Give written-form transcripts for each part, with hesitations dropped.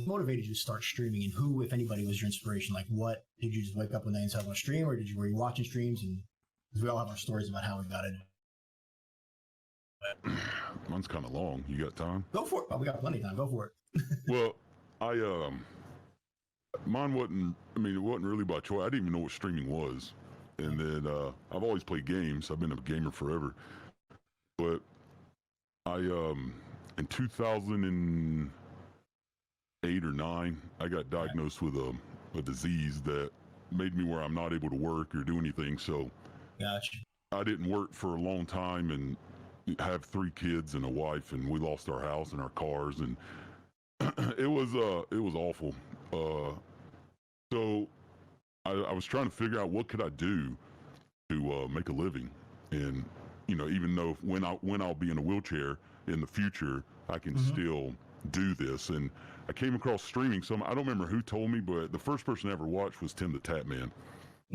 motivated you to start streaming, and who, if anybody, was your inspiration? Like, what did you just wake up one day and say, I want to stream, or were you watching streams? And because we all have our stories about how we got it. Mine's kind of long. You got time? Go for it. Oh, we got plenty of time. Go for it. Well, mine wasn't. I mean, it wasn't really by choice. I didn't even know what streaming was, and then I've always played games. I've been a gamer forever, but I in 2008 or 9, I got diagnosed with a disease that made me where I'm not able to work or do anything. So, gotcha. I didn't work for a long time and have 3 kids and a wife, and we lost our house and our cars, and it was awful. So I was trying to figure out what could I do to make a living, and even though when I'll be in a wheelchair in the future, I can still do this. And I came across streaming. I don't remember who told me, but the first person I ever watched was Tim the Tap Man.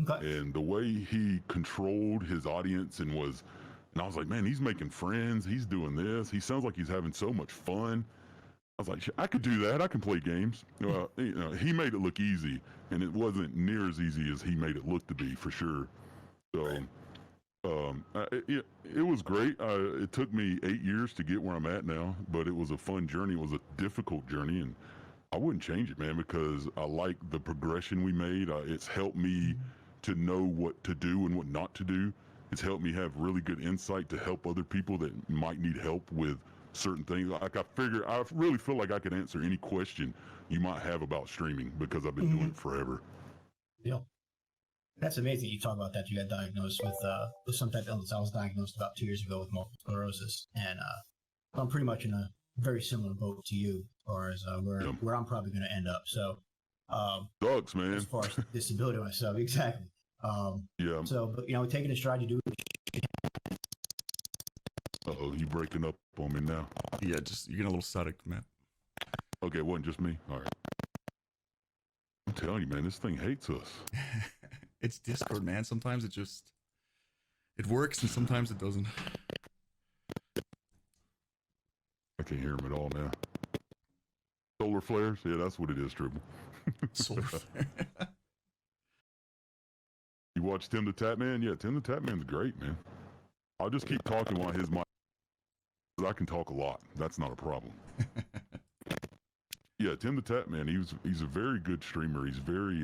Okay. And the way he controlled his audience and I was like, man, he's making friends. He's doing this. He sounds like he's having so much fun. I was like, I could do that. I can play games. He made it look easy, and it wasn't near as easy as he made it look to be, for sure. So, it was great. It took me 8 years to get where I'm at now, but it was a fun journey. It was a difficult journey, and I wouldn't change it, man, because I like the progression we made. It's helped me to know what to do and what not to do. It's helped me have really good insight to help other people that might need help with certain things. Like I really feel like I could answer any question you might have about streaming because I've been doing it forever. Yeah. That's amazing. You talk about that. You got diagnosed with some type of illness. I was diagnosed about 2 years ago with multiple sclerosis, and I'm pretty much in a very similar boat to you, as far as where I'm probably going to end up. So, sucks, man. As far as disability myself, exactly. Yeah. So, but taking a stride, you do. Uh-oh, you breaking up on me now? Yeah, just you're getting a little static, man. Okay, it wasn't just me. All right. I'm telling you, man, this thing hates us. It's Discord, man. Sometimes it works, and sometimes it doesn't. I can't hear him at all now. Solar flares? Yeah, that's what it is, Triple. Solar flare. You watch Tim the Tap Man? Yeah, Tim the Tap Man's great, man. I'll just keep talking while his mic. I can talk a lot. That's not a problem. Yeah, Tim the Tap Man. He's a very good streamer. He's very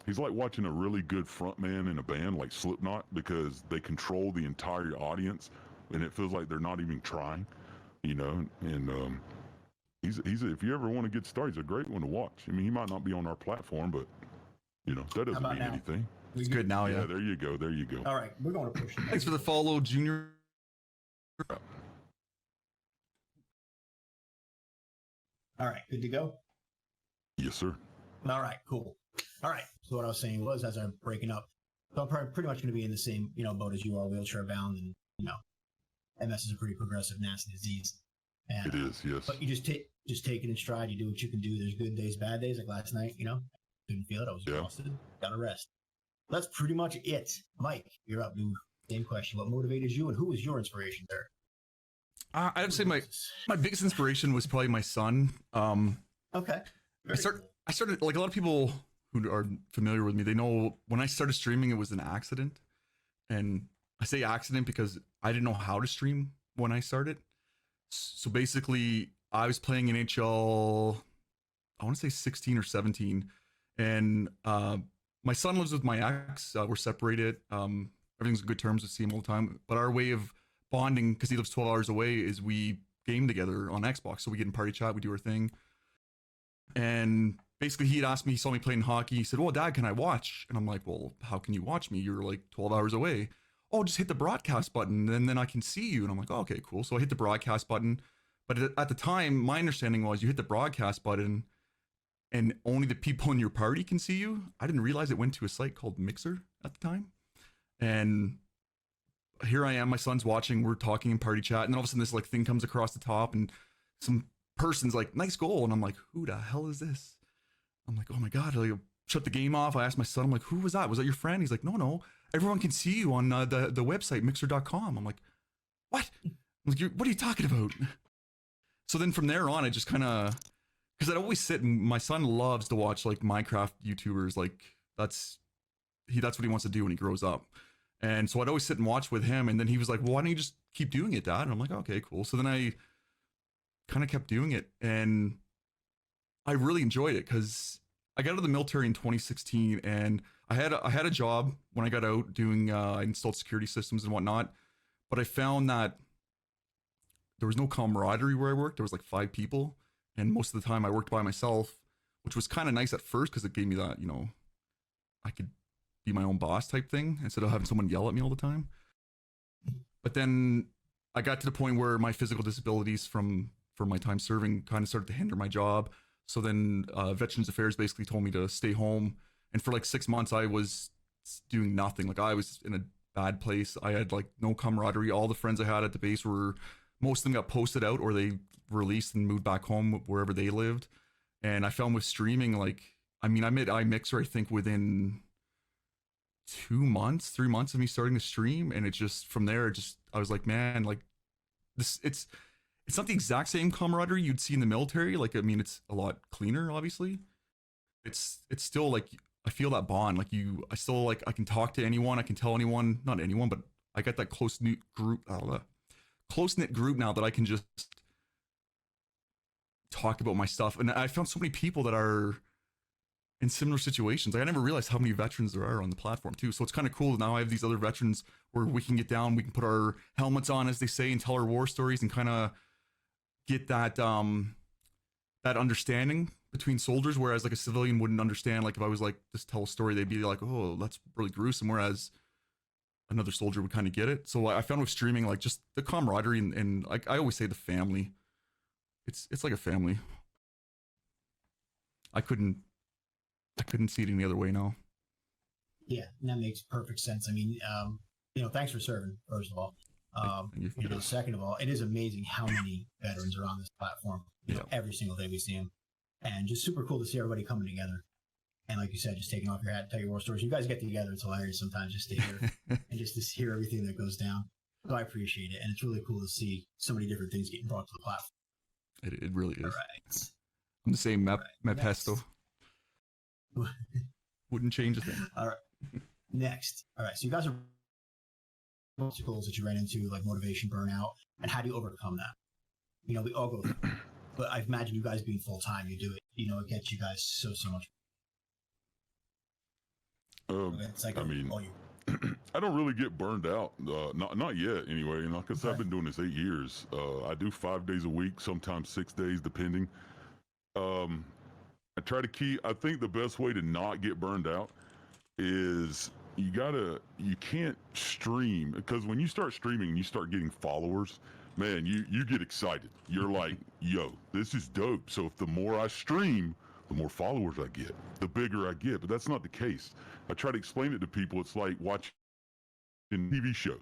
he's like watching a really good frontman in a band like Slipknot, because they control the entire audience, and it feels like they're not even trying, And he's if you ever want to get started, he's a great one to watch. I mean, he might not be on our platform, but that doesn't mean anything. It's good now, yeah. Yeah, there you go. There you go. All right, we're going to push. Thanks for the follow, Junior. All right, good to go? Yes, sir. All right, cool. All right, so what I was saying was, as I'm breaking up, so I'm pretty much going to be in the same, boat as you are, wheelchair bound, and, MS is a pretty progressive, nasty disease. And, it is, yes. But you just take it in stride. You do what you can do. There's good days, bad days. Like last night, couldn't feel it. I was exhausted. Got to rest. That's pretty much it. Mike, you're up, dude. Same question. What motivated you, and who was your inspiration there? I'd say my biggest inspiration was probably my son. Okay. I started, like a lot of people who are familiar with me, they know when I started streaming, it was an accident. And I say accident because I didn't know how to stream when I started. So basically, I was playing NHL, I want to say 16 or 17. And my son lives with my ex. We're separated. Everything's in good terms. We see him all the time. But our way of bonding, because he lives 12 hours away, is we game together on Xbox. So we get in party chat, we do our thing. And basically he had asked me, he saw me playing hockey. He said, "Well, Dad, can I watch?" And I'm like, "Well, how can you watch me? You're like 12 hours away." "Oh, just hit the broadcast button and then I can see you." And I'm like, "Oh, okay, cool." So I hit the broadcast button. But at the time, my understanding was you hit the broadcast button and only the people in your party can see you. I didn't realize it went to a site called Mixer at the time. And here I am, my son's watching, we're talking in party chat, and then all of a sudden this like thing comes across the top and some person's like, "Nice goal." And I'm like, "Who the hell is this?" I'm like, "Oh my God." I shut the game off. I asked my son, I'm like, "Who was that? Was that your friend?" He's like, No. Everyone can see you on the website, mixer.com. I'm like, "What?" I'm like, "What are you talking about?" So then from there on, I just kind of because I'd always sit and my son loves to watch like Minecraft YouTubers. Like that's what he wants to do when he grows up. And so I'd always sit and watch with him. And then he was like, well, why don't you just keep doing it, Dad? And I'm like, okay, cool. So then I kind of kept doing it. And I really enjoyed it because I got out of the military in 2016 and I had a job when I got out doing, I installed security systems and whatnot. But I found that there was no camaraderie where I worked. There was like 5 people. And most of the time I worked by myself, which was kind of nice at first because it gave me that, you know, I could be my own boss type thing instead of having someone yell at me all the time. But then I got to the point where my physical disabilities from my time serving kind of started to hinder my job. So then Veterans Affairs basically told me to stay home. And for like 6 months, I was doing nothing. Like I was in a bad place. I had like no camaraderie. All the friends I had at the base were, most of them got posted out or they released and moved back home wherever they lived. And I found with streaming, like, I mean, I made iMixer, I think within 3 months of me starting to stream. And it just, from there, it just, I was like, man, like this, it's not the exact same camaraderie you'd see in the military. Like, I mean, it's a lot cleaner, obviously. It's still like, I feel that bond. Like I still like, I can talk to anyone. I can tell anyone, not anyone, but I got that close-knit group now that I can just talk about my stuff. And I found so many people that are in similar situations. Like I never realized how many veterans there are on the platform too. So it's kind of cool. Now I have these other veterans where we can get down, we can put our helmets on, as they say, and tell our war stories and kind of get that, that understanding between soldiers. Whereas like a civilian wouldn't understand. Like if I was like, just tell a story, they'd be like, oh, that's really gruesome. Whereas another soldier would kind of get it. So I found with streaming, like just the camaraderie and like I always say the family, it's like a family. I couldn't see it any other way now. Yeah, that makes perfect sense. I mean, you know, thanks for serving, first of all. You know, second of all, it is amazing how many veterans are on this platform. You know, every single day we see them, and just super cool to see everybody coming together. And like you said, just taking off your hat, tell your war stories. You guys get together; it's hilarious sometimes just to hear and just to hear everything that goes down. So I appreciate it, and it's really cool to see so many different things getting brought to the platform. It really is. All right. I'm the same Mepesto. Wouldn't change a thing. All right. Next. All right. So you guys are obstacles that you ran into, like motivation, burnout, and how do you overcome that? You know, we all go through it, but I imagine you guys being full time, you do it. You know, it gets you guys so much. I mean, I don't really get burned out. Not yet, anyway. You know, because I've been doing this 8 years. I do 5 days a week, sometimes 6 days, depending. I try to keep. I think the best way to not get burned out is you can't stream, because when you start streaming, you start getting followers. Man, you get excited. You're like, yo, this is dope. So if the more I stream, the more followers I get, the bigger I get. But that's not the case. I try to explain it to people. It's like watching a TV show.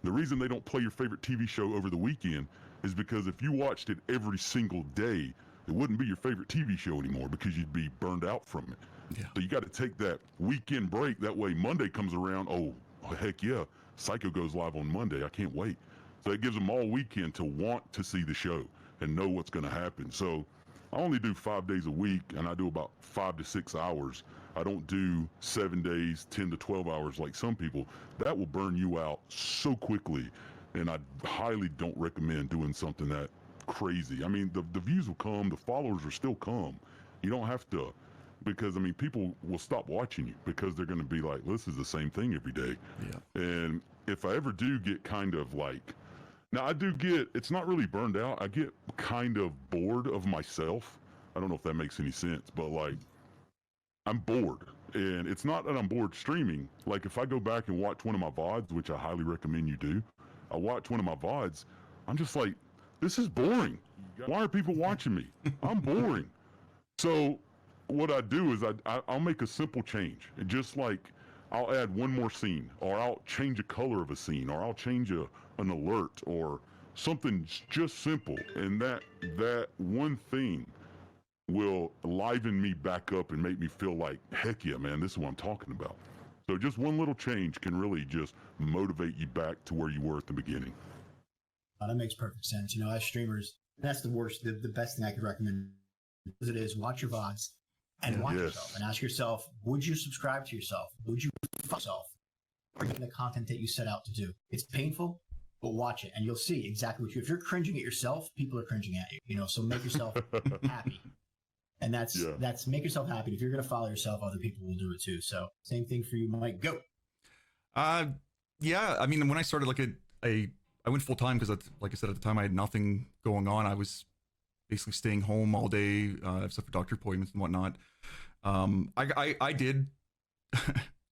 The reason they don't play your favorite TV show over the weekend is because if you watched it every single day, it wouldn't be your favorite TV show anymore because you'd be burned out from it. Yeah. So you got to take that weekend break. That way Monday comes around, oh, heck yeah, Psycho goes live on Monday. I can't wait. So it gives them all weekend to want to see the show and know what's going to happen. So I only do 5 days a week, and I do about 5 to 6 hours. I don't do 7 days, 10 to 12 hours like some people. That will burn you out so quickly, and I highly don't recommend doing something that crazy. I mean, the views will come, the followers will still come. You don't have to, because I mean, people will stop watching you because they're going to be like, this is the same thing every day. Yeah. And if I ever do get kind of like, now I do get, it's not really burned out. I get kind of bored of myself. I don't know if that makes any sense, but like, I'm bored. And it's not that I'm bored streaming. Like if I go back and watch one of my VODs, which I highly recommend you do, I watch one of my VODs, I'm just like, this is boring. Why are people watching me? I'm boring. So what I do is I'll make a simple change. And just like I'll add one more scene, or I'll change a color of a scene, or I'll change an alert, or something just simple. And that one thing will liven me back up and make me feel like, heck yeah, man, this is what I'm talking about. So just one little change can really just motivate you back to where you were at the beginning. That makes perfect sense. You know, as streamers, that's the worst, the best thing I could recommend as it is, watch your VODs and watch yourself and ask yourself, would you subscribe to yourself? Would you fuck yourself? Are you getting the content that you set out to do? It's painful, but watch it and you'll see exactly what if you're cringing at yourself, people are cringing at you, you know, so make yourself happy. And that's make yourself happy. If you're going to follow yourself, other people will do it too. So same thing for you, Mike. Go. Yeah. I mean, when I started, like I went full time because, like I said, at the time I had nothing going on. I was basically staying home all day, except for doctor appointments and whatnot. I did.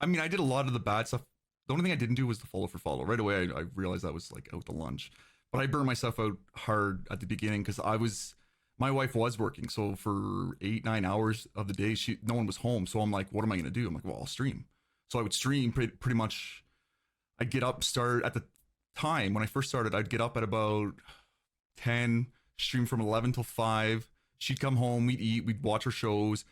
I mean, I did a lot of the bad stuff. The only thing I didn't do was the follow for follow. Right away, I realized that was like out to lunch. But I burned myself out hard at the beginning because my wife was working. So for 8-9 hours of the day, no one was home. So I'm like, what am I going to do? I'm like, well, I'll stream. So I would stream pretty much. I'd get up, start at the time when I first started, I'd get up at about 10, stream from 11 till 5. She'd come home, we'd eat, we'd watch her shows.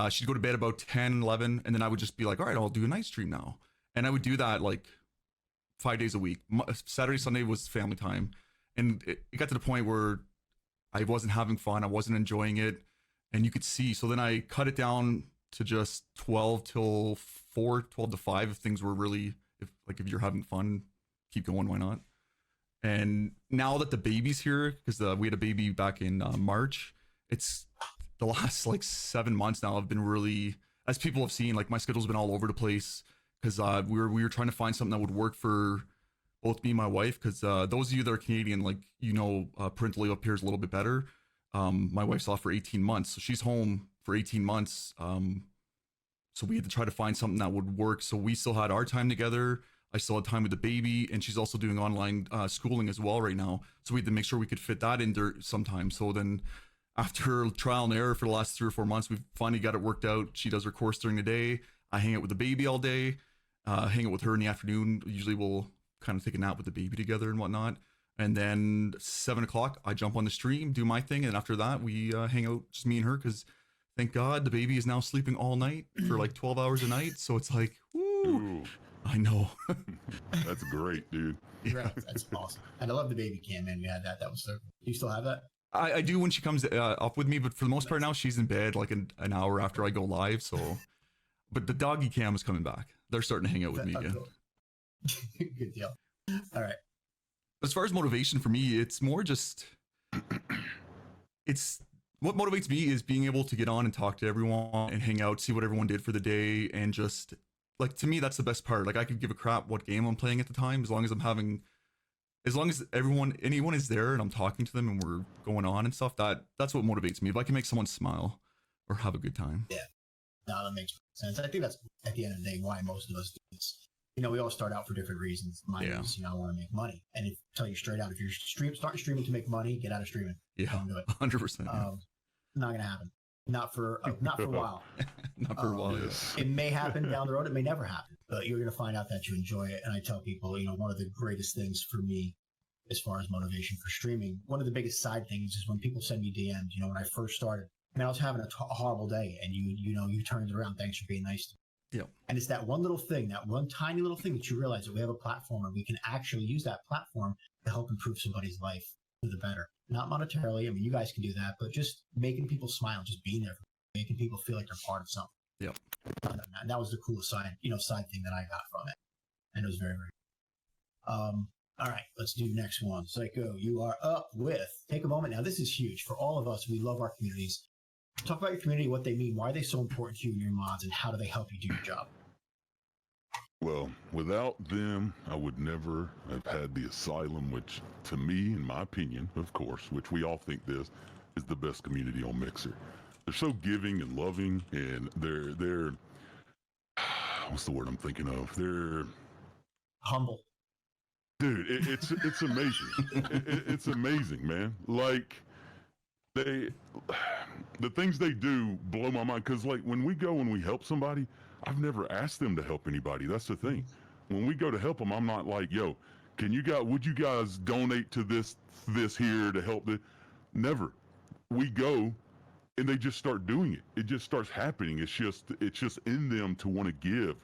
She'd go to bed about 10, 11, and then I would just be like, all right, I'll do a night stream now. And I would do that like 5 days a week. Saturday, Sunday was family time. And it got to the point where I wasn't having fun. I wasn't enjoying it. And you could see. So then I cut it down to just 12 till 4, 12 to 5 if things were really, if you're having fun, keep going, why not? And now that the baby's here, because we had a baby back in March, it's the last like 7 months now have been really, as people have seen, like my schedule's been all over the place because we were trying to find something that would work for both me and my wife. Because those of you that are Canadian, like parental leave up here is a little bit better. My wife's off for 18 months, so she's home for 18 months. So we had to try to find something that would work. So we still had our time together. I still had time with the baby, and she's also doing online schooling as well right now. So we had to make sure we could fit that in there sometime. So then after trial and error for the last 3 or 4 months, we finally got it worked out. She does her course during the day. I hang out with the baby all day, hang out with her in the afternoon. Usually we'll kind of take a nap with the baby together and whatnot. And then 7 o'clock, I jump on the stream, do my thing. And after that, we hang out, just me and her, because thank God the baby is now sleeping all night for like 12 hours a night. So it's like, woo. Ooh. I know. That's great, dude. Yeah. That's awesome. And I love the baby cam, man. We had that. That was so. Do you still have that? I do when she comes up with me, but for the most part now she's in bed like an hour after I go live. So, but the doggy cam is coming back. They're starting to hang out with me again. Good deal. All right. As far as motivation for me, it's more just, it's what motivates me is being able to get on and talk to everyone and hang out, see what everyone did for the day, and just like, to me, that's the best part. Like I could give a crap what game I'm playing at the time, as long as anyone is there and I'm talking to them and we're going on and stuff. That's what motivates me. If I can make someone smile or have a good time. Yeah. No, that makes sense. I think that's at the end of the day why most of us do this. We all start out for different reasons. Mine is, I want to make money. And tell you straight out, if you're starting streaming to make money, get out of streaming. Yeah, don't do it. 100%. Yeah. Not gonna happen. Not for a while. Not for a while. Yes. It may happen down the road. It may never happen. But you're gonna find out that you enjoy it. And I tell people, one of the greatest things for me, as far as motivation for streaming, one of the biggest side things is when people send me DMs. When I first started, and I was having a horrible day, and you turned it around. Thanks for being nice to me. Yeah. And it's that one little thing, that one tiny little thing that you realize that we have a platform and we can actually use that platform to help improve somebody's life for the better. Not monetarily. I mean, you guys can do that, but just making people smile, just being there, making people feel like they're part of something. Yeah. And that was the coolest side thing that I got from it. And it was very, very cool. All right, let's do the next one. Psycho, you are up with, take a moment now. This is huge for all of us. We love our communities. Talk about your community, what they mean, why are they so important to you and your mods, and how do they help you do your job? Well, without them, I would never have had the asylum, which to me, in my opinion, of course, which we all think this, is the best community on Mixer. They're so giving and loving, and they're what's the word I'm thinking of? They're humble. Dude, it's amazing. It's amazing, man. Like the things they do blow my mind. Cause like when we go and we help somebody, I've never asked them to help anybody. That's the thing. When we go to help them, I'm not like, yo, would you guys donate to this here to help the? Never. We go and they just start doing it. It just starts happening. It's just in them to want to give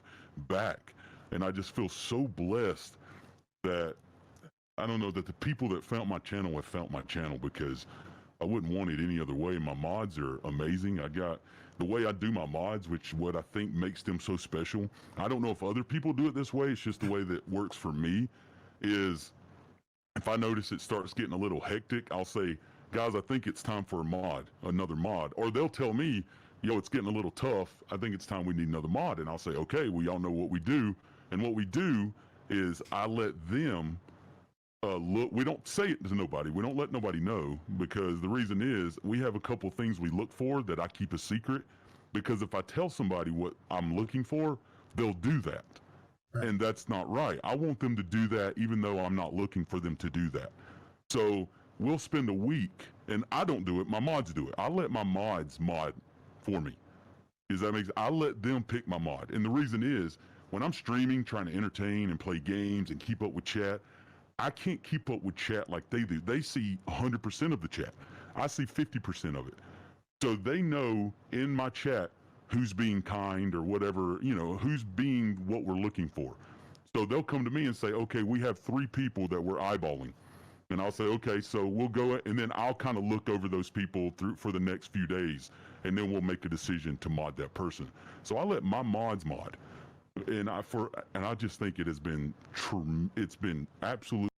back. And I just feel so blessed that I don't know that the people that found my channel have found my channel, because I wouldn't want it any other way. My mods are amazing. I got the way I do my mods, which what I think makes them so special. I don't know if other people do it this way. It's just the way that works for me. Is if I notice it starts getting a little hectic, I'll say, guys, I think it's time for a mod, another mod. Or they'll tell me, yo, it's getting a little tough. I think it's time we need another mod. And I'll say, okay, we all know what we do. And what we do is I let them look. We don't say it to nobody. We don't let nobody know, because the reason is we have a couple things we look for that I keep a secret, because if I tell somebody what I'm looking for, they'll do that. Right. And that's not right. I want them to do that even though I'm not looking for them to do that. So we'll spend a week, and I don't do it. My mods do it. I let my mods mod for me. Does that make sense? I let them pick my mod. And the reason is, when I'm streaming, trying to entertain and play games and keep up with chat, I can't keep up with chat like they do. They see 100% of the chat. I see 50% of it. So they know in my chat who's being kind or whatever, you know, who's being what we're looking for. So they'll come to me and say, okay, we have 3 people that we're eyeballing. And I'll say, okay, so we'll go, and then I'll kind of look over those people through for the next few days, and then we'll make a decision to mod that person. So I let my mods mod. And I just think it has been it's been absolutely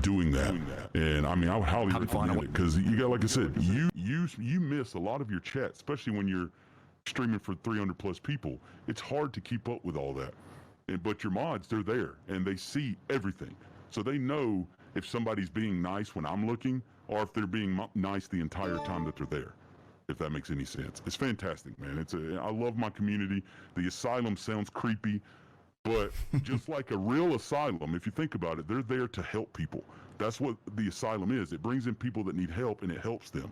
doing that. And I mean, I would highly recommend it, because you got, like I said, you miss a lot of your chat, especially when you're streaming for 300 plus people. It's hard to keep up with all that. But your mods, they're there and they see everything, so they know if somebody's being nice when I'm looking, or if they're being nice the entire time that they're there. If that makes any sense. It's fantastic, man. I love my community. The asylum sounds creepy, but just like a real asylum, if you think about it, they're there to help people. That's what the asylum is. It brings in people that need help, and it helps them.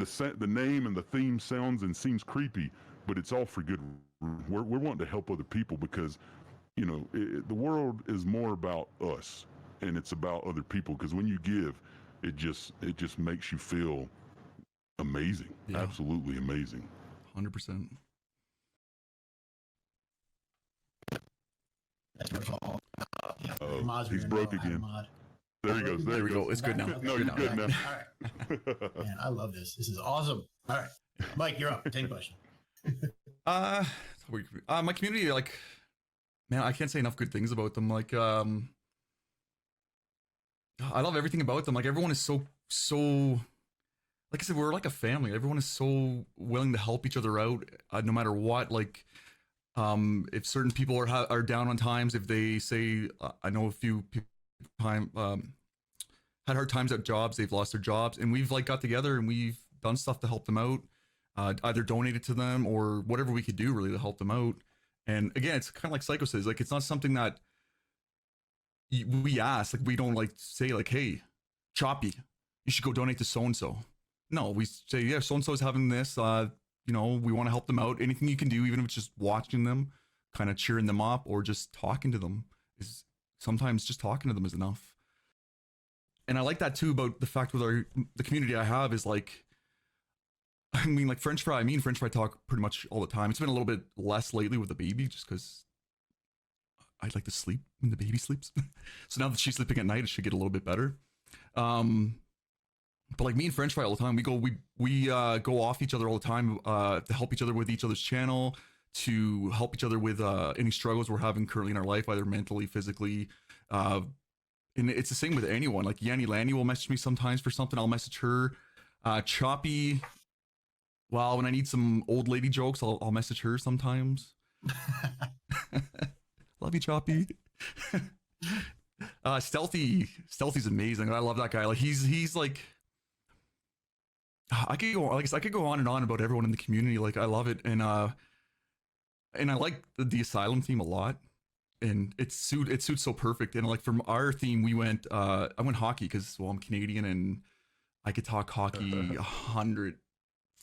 The name and the theme sounds and seems creepy, but it's all for good. We're wanting to help other people, because, you know, the world is more about us, and it's about other people, because when you give, it just makes you feel amazing. Yeah. Absolutely amazing. 100%. He's broke again. There he goes. There we go. It's good now. No, you're good now. All right. Man, I love this. This is awesome. All right, Mike, you're up. Take a question. My community, like, man, I can't say enough good things about them. Like, I love everything about them. Like, everyone is so, like I said, we're like a family. Everyone is so willing to help each other out, no matter what. Like, if certain people are down on times, if they say, I know a few people had hard times at jobs, they've lost their jobs, and we've like got together and we've done stuff to help them out, either donated to them or whatever we could do really to help them out. And again, it's kind of like Syko says, like, it's not something that we ask. Like, we don't like say like, hey, Choppy, you should go donate to so-and-so. No, we say, yeah, so-and-so is having this, you know, we want to help them out. Anything you can do, even if it's just watching them, kind of cheering them up, or just talking to them, is sometimes just talking to them is enough. And I like that too about the fact with the community I have is like, I mean, like French Fry, me and French Fry talk pretty much all the time. It's been a little bit less lately with the baby, just because I'd like to sleep when the baby sleeps. So now that she's sleeping at night, it should get a little bit better. But like me and French Fry all the time, we go off each other all the time to help each other with each other's channel, to help each other with any struggles we're having currently in our life, either mentally, physically. And it's the same with anyone. Like Yanni Lanny will message me sometimes for something, I'll message her. Choppy, well, when I need some old lady jokes, I'll message her sometimes. Love you, Choppy. Stealthy's amazing. I love that guy. Like he's like, I could go on and on about everyone in the community. Like, I love it. And I like the asylum theme a lot, and it suits so perfect. And like from our theme, I went hockey, because, well, I'm Canadian and I could talk hockey 100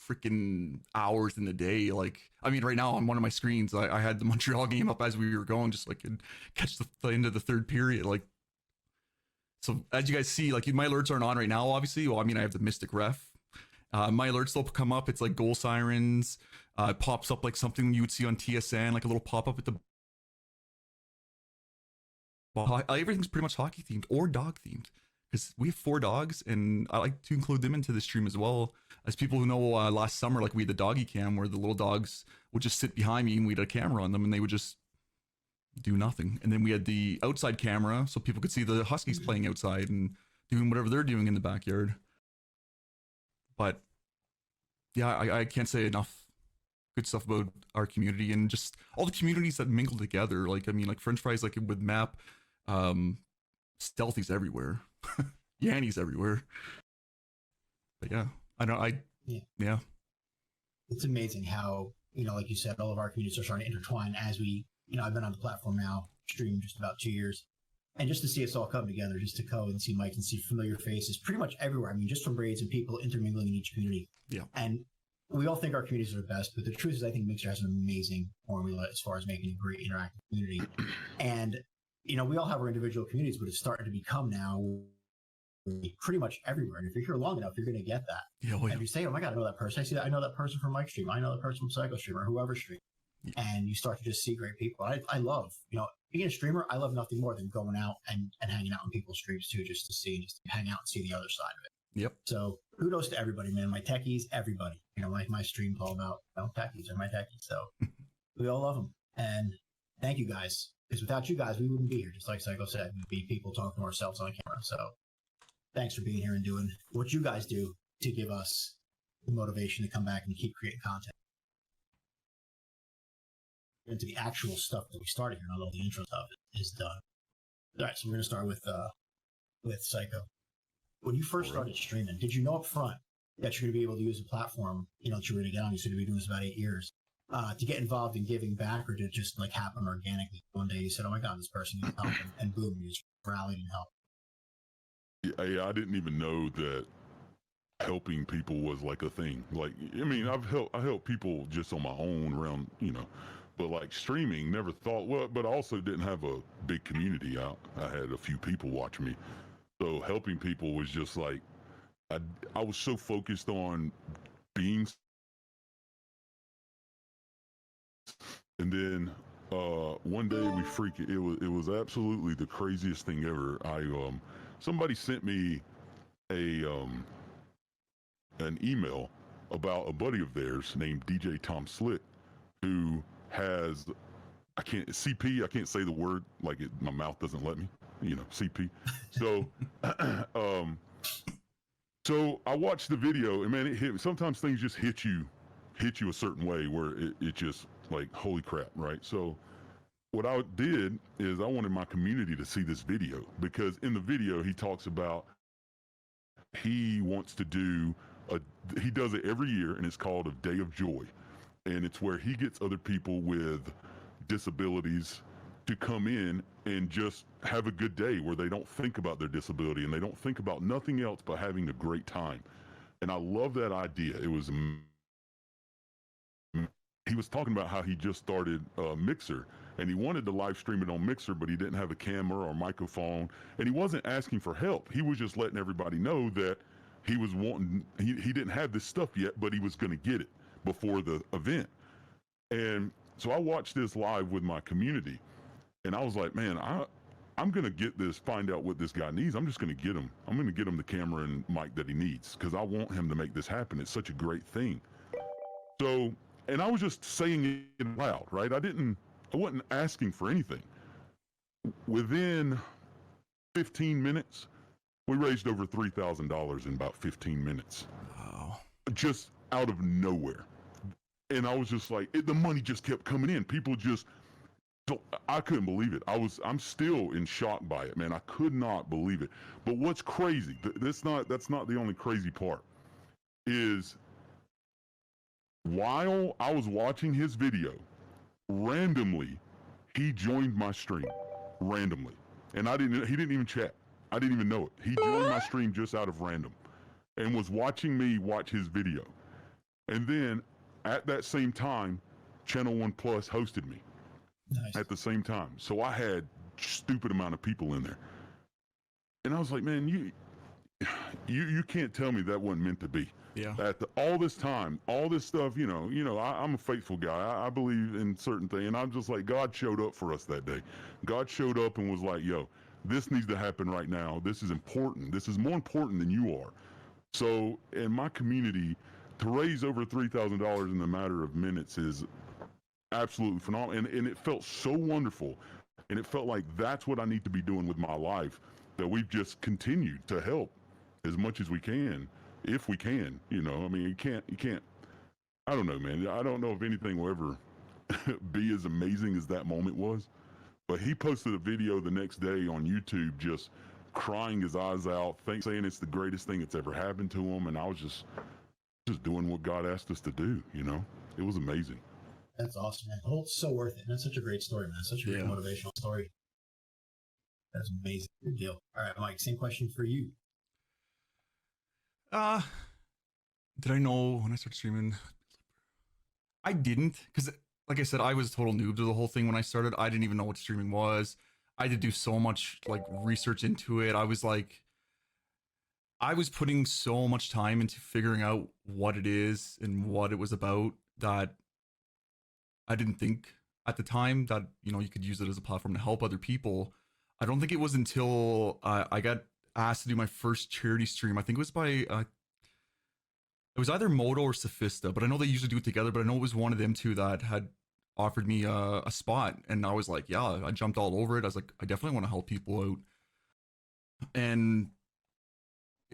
freaking hours in a day. Like, I mean, right now on one of my screens, I had the Montreal game up as we were going, just like catch the end of the third period. Like, so as you guys see, like, my alerts aren't on right now, obviously. Well, I mean, I have the Mystic Ref. My alerts will come up. It's like goal sirens. It pops up like something you would see on TSN, like a little pop up at the. Everything's pretty much hockey themed or dog themed. because we have 4 dogs, and I like to include them into the stream as well. As people who know, last summer, like we had the doggy cam where the little dogs would just sit behind me and we had a camera on them and they would just do nothing. And then we had the outside camera so people could see the huskies playing outside and doing whatever they're doing in the backyard. But yeah, I can't say enough good stuff about our community and just all the communities that mingle together. Like, I mean, like French Fries, like with Map, Stealthy's everywhere. Yanny's everywhere. But yeah, yeah. It's amazing how, like you said, all of our communities are starting to intertwine as we, I've been on the platform now, streaming just about 2 years. And just to see us all come together, just to go and see Mike and see familiar faces pretty much everywhere. I mean, just from raids and people intermingling in each community. Yeah. And we all think our communities are the best, but the truth is I think Mixer has an amazing formula as far as making a great interactive community. And, we all have our individual communities, but it's starting to become now pretty much everywhere. And if you're here long enough, you're going to get that. Yeah, well, yeah. And you say, oh my God, I know that person. I see that. I know that person from Mike's stream. I know that person from Psycho stream or whoever stream. Yeah. And you start to just see great people. I love, being a streamer, I love nothing more than going out and hanging out on people's streams too, just to hang out and see the other side of it. Yep. So kudos to everybody, man. My techies, everybody. My stream's all about techies are my techies. So we all love them. And thank you guys. Because without you guys, we wouldn't be here. Just like Psycho said, we'd be people talking to ourselves on camera. So thanks for being here and doing what you guys do to give us the motivation to come back and keep creating content. Into the actual stuff that we started here, not all the intro stuff is done. All right, so we're going to start with Psycho. When you first started streaming, did you know up front that you're going to be able to use a platform, that you were going to get on? You said you've been doing this about 8 years. To get involved in giving back, or did it just like happen organically? One day you said, "Oh my God, this person needs help," and boom, you just rallied and helped. Yeah, I didn't even know that helping people was like a thing. Like, I mean, I help people just on my own around, but like streaming, never thought. Well, but I also didn't have a big community. I had a few people watching me, so helping people was just like I was so focused on being. And then one day it was absolutely the craziest thing ever. Somebody sent me an email about a buddy of theirs named DJ Tom Slick, who has I can't say the word, like my mouth doesn't let me, CP. So so I watched the video, and man, it hit. Sometimes things just hit you a certain way where it just like, holy crap, right? So what I did is I wanted my community to see this video, because in the video he talks about he wants to do he does it every year, and it's called a Day of Joy, and it's where he gets other people with disabilities to come in and just have a good day, where they don't think about their disability and they don't think about nothing else but having a great time. And I love that idea. It was he was talking about how he just started Mixer, and he wanted to live stream it on Mixer, but he didn't have a camera or microphone, and he wasn't asking for help. He was just letting everybody know that he was wanting, he didn't have this stuff yet, but he was going to get it before the event. And so I watched this live with my community, and I was like, man, I'm going to find out what this guy needs. I'm just going to get him. I'm going to get him the camera and mic that he needs, because I want him to make this happen. It's such a great thing. So, and I was just saying it loud, right? I wasn't asking for anything. Within 15 minutes, we raised over $3,000 in about 15 minutes. Wow. Just out of nowhere. And I was just like, the money just kept coming in. People just, I couldn't believe it. I'm still in shock by it, man. I could not believe it. But what's crazy, that's not the only crazy part, is while I was watching his video, randomly, he joined my stream. Randomly. And he didn't even chat. I didn't even know it. He joined my stream just out of random and was watching me watch his video. And then at that same time, Channel 1 Plus hosted me. Nice. At the same time. So I had stupid amount of people in there. And I was like, man, you can't tell me that wasn't meant to be. Yeah. All this time, all this stuff, I'm a faithful guy. I believe in certain things. And I'm just like, God showed up for us that day. God showed up and was like, yo, this needs to happen right now. This is important. This is more important than you are. So in my community, to raise over $3,000 in a matter of minutes is absolutely phenomenal. And it felt so wonderful. And it felt like that's what I need to be doing with my life, that we've just continued to help as much as we can, if we can, you know. I mean, you can't, I don't know, man. I don't know if anything will ever be as amazing as that moment was. But he posted a video the next day on YouTube just crying his eyes out, saying it's the greatest thing that's ever happened to him. And I was just doing what God asked us to do, you know. It was amazing. That's awesome, man. Oh, it's so worth it. That's such a great story, man. Such a great motivational story. That's amazing. Good deal. All right, Mike, same question for you. Did I know when I started streaming? I didn't, because like I said, I was a total noob to the whole thing when I started. I didn't even know what streaming was. I had to do so much like research into it. I was putting so much time into figuring out what it is and what it was about that I didn't think at the time that, you know, you could use it as a platform to help other people. I don't think it was until I got asked to do my first charity stream. I think it was by it was either Moto or Sophista, but I know they usually do it together. But I know it was one of them two that had offered me a spot, and I was like, yeah, I jumped all over it. I was like, I definitely want to help people out, and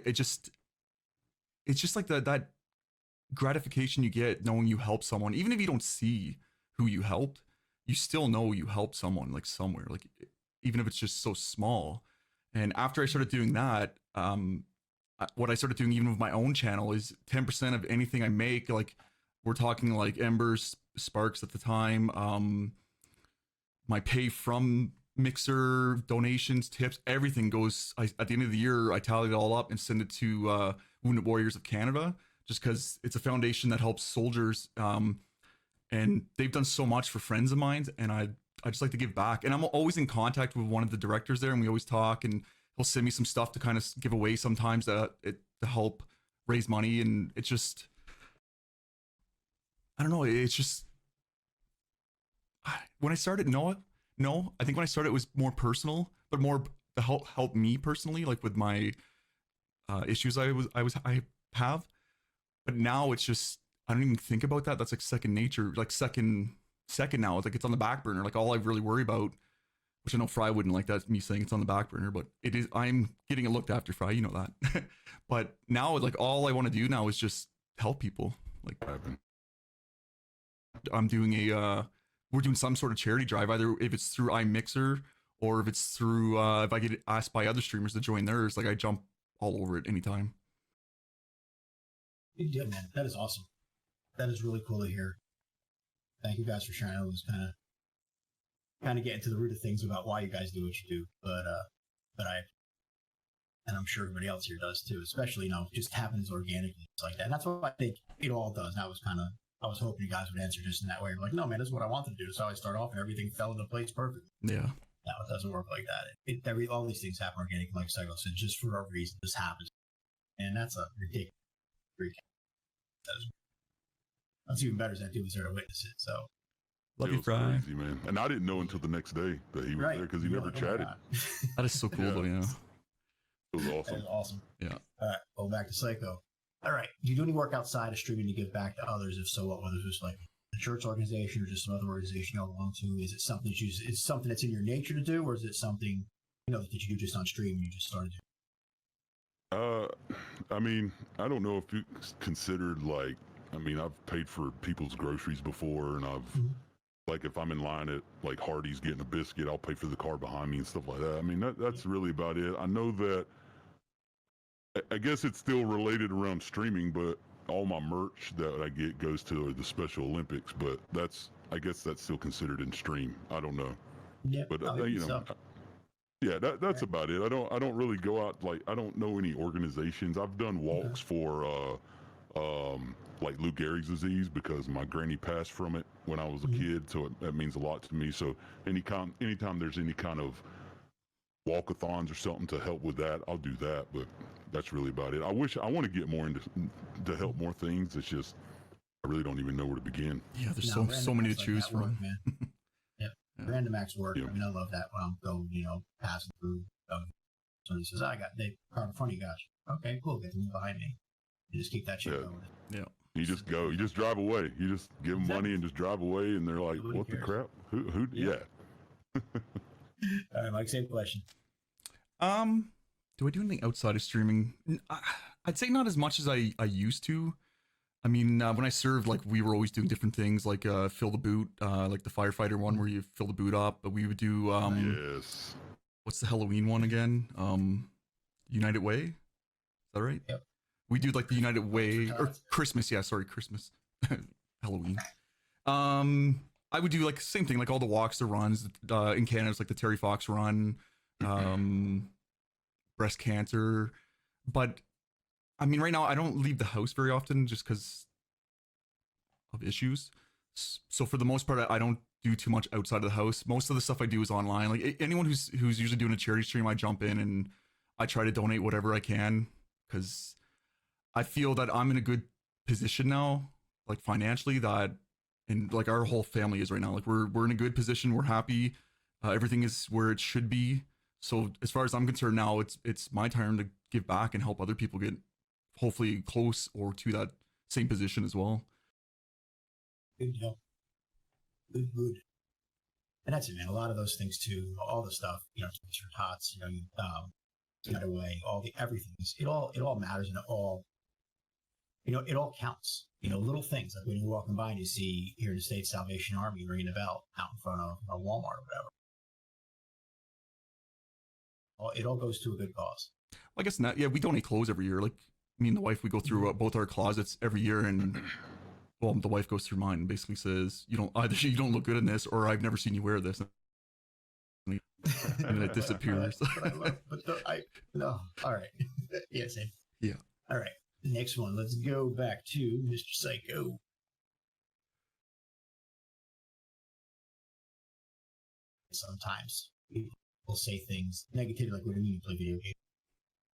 it's just like that gratification you get knowing you help someone, even if you don't see who you helped, you still know you helped someone like somewhere, like even if it's just so small. And after I started doing that, what I started doing even with my own channel is 10% of anything I make, like we're talking like embers, sparks at the time, my pay from Mixer, donations, tips, everything goes, at the end of the year, I tally it all up and send it to Wounded Warriors of Canada, just because it's a foundation that helps soldiers, and they've done so much for friends of mine, and I just like to give back. And I'm always in contact with one of the directors there, and we always talk, and he'll send me some stuff to kind of give away sometimes to help raise money. And it's just, I don't know, it's just, when I started, no, I think when I started it was more personal, but more to help me personally, like with my issues I have. But now it's just, I don't even think about that. That's like second nature, like second now. It's like it's on the back burner. Like all I really worry about, which I know Fry wouldn't like that, me saying it's on the back burner, but it is. I'm getting it looked after, Fry. You know that. But now, like all I want to do now is just help people. Like I'm doing we're doing some sort of charity drive, either if it's through iMixer or if it's through if I get asked by other streamers to join theirs, like I jump all over it anytime. Good deal, man. That is awesome. That is really cool to hear. Thank you guys for sharing. I was kind of getting to the root of things about why you guys do what you do, but and I'm sure everybody else here does too, especially, you know, just happens organically. It's like that. And that's what I think it all does. And I was hoping you guys would answer just in that way. You're like, no, man, this is what I wanted to do. So I start off and everything fell into place perfectly. Yeah. No, it doesn't work like that. All these things happen organically, like Psycho said, just for a reason. This happens. And that's a ridiculous recap. That's even better than people there to witness it. So, love you, Fry. Crazy, man. And I didn't know until the next day that he was there because he never chatted. That is so cool, though. Yeah, it was awesome. That is awesome. Yeah. All right, well, back to Psycho. All right, do you do any work outside of streaming to give back to others? If so, what? Whether it's like a church organization or just some other organization you belong to, is it something it's something that's in your nature to do, or is it something that you do just on stream and you just started to? I mean, I don't know if you considered like. I mean, I've paid for people's groceries before, and I've like if I'm in line at like Hardee's getting a biscuit, I'll pay for the car behind me and stuff like that. I mean, that's really about it. I know that. I guess it's still related around streaming, but all my merch that I get goes to the Special Olympics. But I guess that's still considered in stream. I don't know. Yeah, but yeah, that's about it. I don't really go out, like I don't know any organizations. I've done walks for like Lou Gehrig's disease because my granny passed from it when I was a kid, so that means a lot to me. So anytime there's any kind of walkathons or something to help with that, I'll do that. But that's really about it. I want to get more into to help more things. It's just I really don't even know where to begin. Yeah, there's so many to choose from. Man. Yep. Yeah. Random acts work. Yeah. I mean, I love that when I'm going, passing through So he says, I got they car in front of you guys. Okay, cool. Get them behind me. You just keep that shit going. Yeah. You just go. You just drive away. You just give them money and just drive away, and they're like, Nobody "What the cares. crap? Who? Yeah." All right, Mike. Same question. Do I do anything outside of streaming? I'd say not as much as I used to. I mean, when I served, like we were always doing different things, like fill the boot, like the firefighter one where you fill the boot up. But we would do Yes. what's the Halloween one again? United Way. Is that right? Yep. We do like the United Way or Christmas. Yeah, sorry, Christmas. Halloween. I would do like same thing, like all the walks, the runs. In Canada, it's like the Terry Fox run, breast cancer. But I mean, right now I don't leave the house very often just because of issues. So for the most part, I don't do too much outside of the house. Most of the stuff I do is online. Like anyone who's usually doing a charity stream, I jump in and I try to donate whatever I can because I feel that I'm in a good position now, like financially, that and like our whole family is right now. Like we're in a good position. We're happy. Everything is where it should be. So as far as I'm concerned now, it's my turn to give back and help other people get hopefully close or to that same position as well. Good deal. Good. And that's it, man. A lot of those things too. All the stuff, Mr. Tots, United Way, everything. It all matters, and it all counts. Little things like when you're walking by and you see here in the States Salvation Army ringing a bell out in front of a Walmart or whatever. It all goes to a good cause. Well, I guess not. Yeah, we donate clothes every year. Like me and the wife, we go through both our closets every year, and well, the wife goes through mine and basically says, you don't look good in this, or I've never seen you wear this, and then it disappears. No. All right. Yeah, same. Yeah. All right. Next one. Let's go back to Mr. Psycho. Sometimes people will say things negative, like, what do you mean you play video games?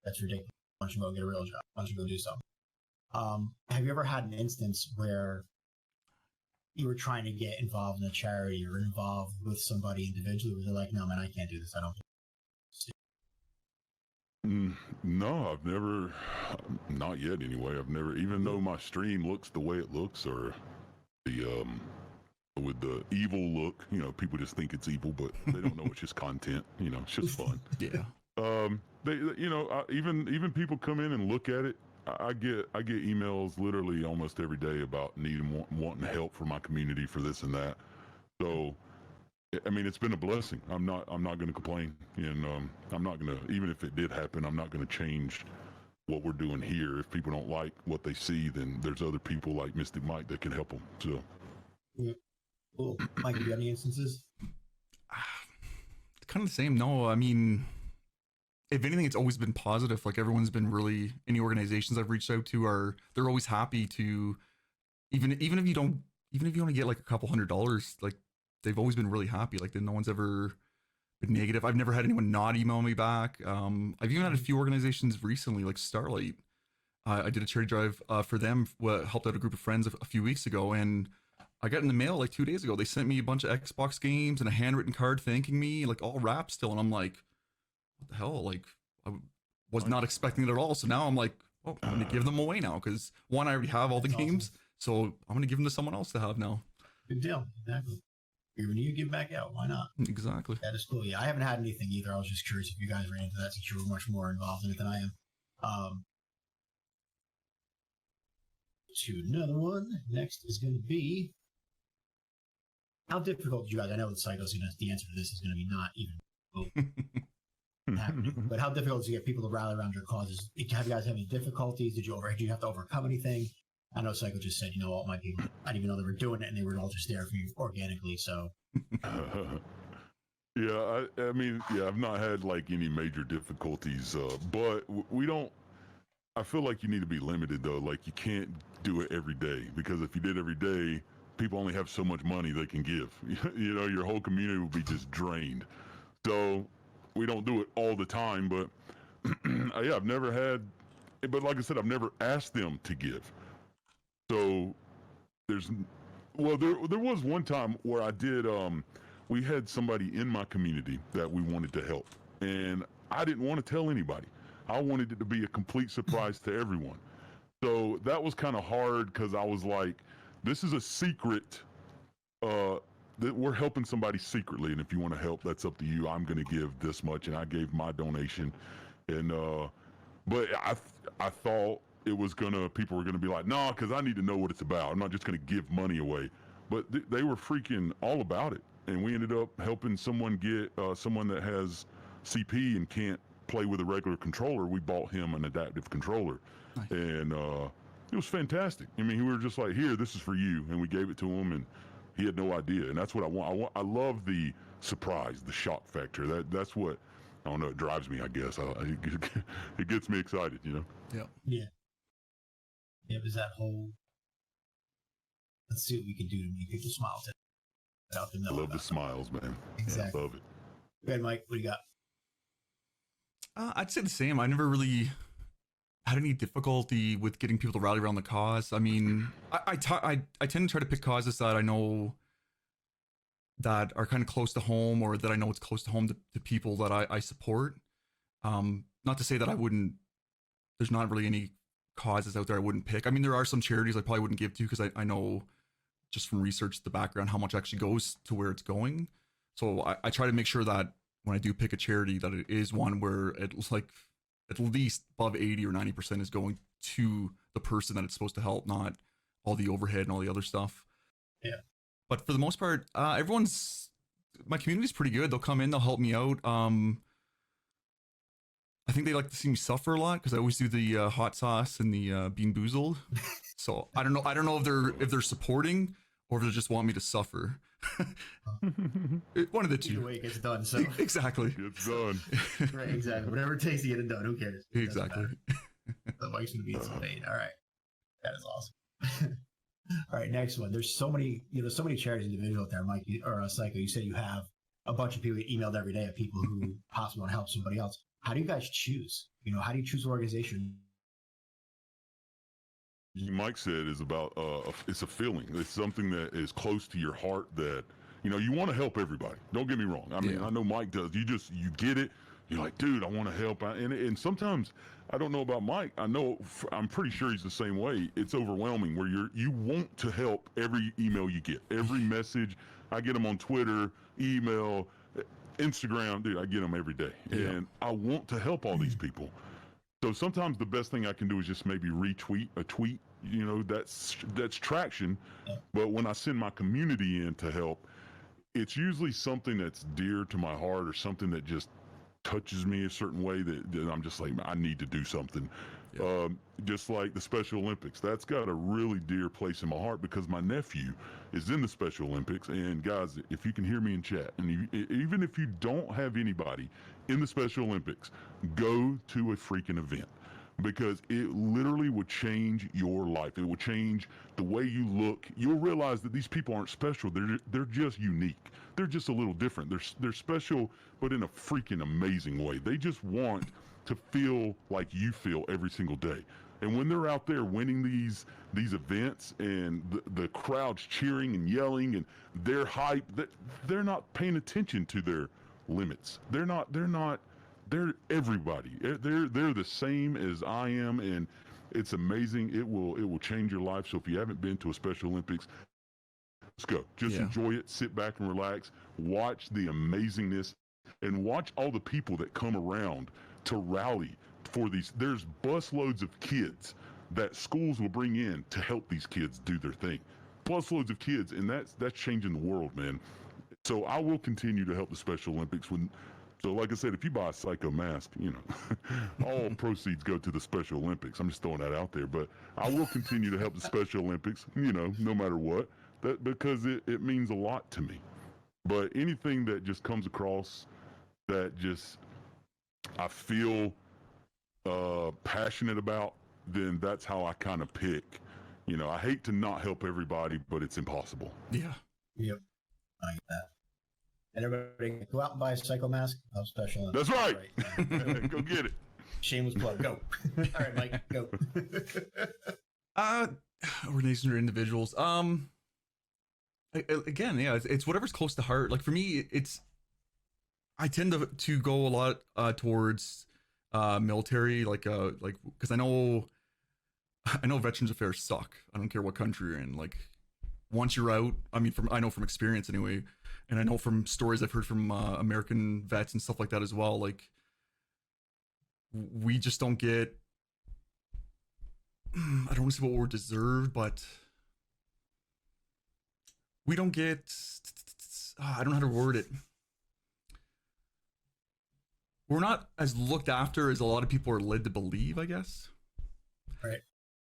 That's ridiculous. Why don't you go get a real job? Why don't you go do something? Have you ever had an instance where you were trying to get involved in a charity or involved with somebody individually where they're like, no, man, I can't do this. I don't. No, I've never, not yet anyway. I've never, even though my stream looks the way it looks, or the, with the evil look, people just think it's evil, but they don't know it's just content, it's just fun. Yeah. They, even people come in and look at it. I get emails literally almost every day about wanting help for my community for this and that. So, I mean, it's been a blessing. I'm not going to complain, and I'm not going to, even if it did happen, I'm not going to change what we're doing here. If people don't like what they see, then there's other people like MysticMike that can help them. So, yeah. Cool. Mike, you got any instances? Kind of the same. No, I mean, if anything, it's always been positive. Like everyone's been really, any organizations I've reached out to they're always happy to, even if you want to get like a couple $100, like they've always been really happy. Like no one's ever been negative. I've never had anyone not email me back. I've even had a few organizations recently, like Starlight. I did a charity drive for them, helped out a group of friends a few weeks ago, and I got in the mail like 2 days ago. They sent me a bunch of Xbox games and a handwritten card thanking me, like all wrapped still. And I'm like, what the hell? Like, I was not expecting it at all. So now I'm like, oh, I'm going to give them away now. Because one, I already have all the games. Awesome. So I'm going to give them to someone else to have now. Good deal. Exactly. When you give back out, why not? Exactly. That is cool. Yeah, I haven't had anything either. I was just curious if you guys ran into that since you were much more involved in it than I am. To another one. Next is going to be, how difficult you guys, I know the Psycho's the answer to this is going to be not even happening, but how difficult is it to get people to rally around your causes? Have you guys had any difficulties? Did you have to overcome anything? I know Psycho just said, all my people, I didn't even know they were doing it, and they were all just there for you organically, so. Yeah, I mean, I've not had like any major difficulties, but we don't, I feel like you need to be limited though. Like you can't do it every day, because if you did every day, people only have so much money they can give. Your whole community will be just drained. So we don't do it all the time, but yeah, I've never had, but like I said, I've never asked them to give. So there was one time where I did, we had somebody in my community that we wanted to help, and I didn't want to tell anybody. I wanted it to be a complete surprise to everyone. So that was kind of hard because I was like, this is a secret that we're helping somebody secretly. And if you want to help, that's up to you. I'm going to give this much. And I gave my donation. And, but I thought it was people were going to be like, no, because I need to know what it's about. I'm not just going to give money away. But they were freaking all about it. And we ended up helping someone get someone that has CP and can't play with a regular controller. We bought him an adaptive controller. Nice. And it was fantastic. I mean, we were just like, here, this is for you. And we gave it to him, and he had no idea. And that's what I want. I love the surprise, the shock factor. That's what, I don't know, it drives me, I guess. It gets me excited, you know? Yeah. Yeah. Yeah, it was that whole, let's see what we can do to make people smile today. I love the smiles, man. Exactly. Yeah, love it. Go ahead, Mike. What do you got? I'd say the same. I never really had any difficulty with getting people to rally around the cause. I mean, I tend to try to pick causes that I know that are kind of close to home, or that I know it's close to home to people that I support. Not to say that I wouldn't, there's not really any causes out there I wouldn't pick. I mean, there are some charities I probably wouldn't give to, because I know just from research, the background, how much actually goes to where it's going. So I try to make sure that when I do pick a charity, that it is one where it's like at least above 80 or 90% is going to the person that it's supposed to help, not all the overhead and all the other stuff. Yeah. But for the most part, my community's pretty good. They'll come in, they'll help me out. I think they like to see me suffer a lot, because I always do the hot sauce and the Bean Boozled. So I don't know if they're supporting, or if they just want me to suffer. One of the two. Either way, it gets done. So exactly. It's done. Right, exactly. Whatever it takes to get it done. Who cares? Exactly. The Mike's gonna be insane. All right, that is awesome. All right, next one. There's so many, so many charities individuals out there, Mike, or Psycho. You said you have a bunch of people emailed every day of people who possibly want to help somebody else. How do you guys choose? How do you choose an organization? Mike said is about it's a feeling. It's something that is close to your heart, that you want to help everybody. Don't get me wrong. I mean, I know Mike does. You get it. You're like, dude, I want to help. And sometimes, I don't know about Mike. I'm pretty sure he's the same way. It's overwhelming where you want to help every email you get, every message. I get them on Twitter, email, Instagram. Dude, I get them every day. Yeah. And I want to help all these people. So sometimes the best thing I can do is just maybe retweet a tweet, that's traction. But when I send my community in to help, it's usually something that's dear to my heart, or something that just touches me a certain way that I'm just like, I need to do something. Yeah. Just like the Special Olympics, that's got a really dear place in my heart, because my nephew is in the Special Olympics. And guys, if you can hear me in chat, and even if you don't have anybody in the Special Olympics, go to a freaking event, because it literally would change your life. It will change the way you look. You'll realize that these people aren't special. They're just unique. They're just a little different. They're special, but in a freaking amazing way. They just want to feel like you feel every single day. And when they're out there winning these events, and the crowd's cheering and yelling, and they're hyped, they're not paying attention to their limits. They're everybody. They're the same as I am, and it's amazing. It will change your life. So if you haven't been to a Special Olympics, let's go. Just enjoy it. Sit back and relax. Watch the amazingness, and watch all the people that come around to rally for these. There's busloads of kids that schools will bring in to help these kids do their thing. Busloads of kids, and that's changing the world, man. So I will continue to help the Special Olympics. So like I said, if you buy a Psycho mask, all proceeds go to the Special Olympics. I'm just throwing that out there. But I will continue to help the Special Olympics, no matter what, because it means a lot to me. But anything that just comes across that just I feel passionate about, then that's how I kind of pick. I hate to not help everybody, but it's impossible. Yeah. Yep. I get that. And everybody, go out and buy a Psycho mask. Oh, Special Olympics. That's right. Go get it. Shameless plug. Go. All right, Mike. Go. Organizations or individuals. Again, yeah, it's whatever's close to heart. Like for me, it's I tend to go a lot towards military, like because I know Veterans Affairs suck. I don't care what country you're in. Like once you're out, I mean, I know from experience anyway, and I know from stories I've heard from American vets and stuff like that as well. Like we just don't get. I don't want to say what we're deserved, but we don't get. I don't know how to word it. We're not as looked after as a lot of people are led to believe, I guess. Right.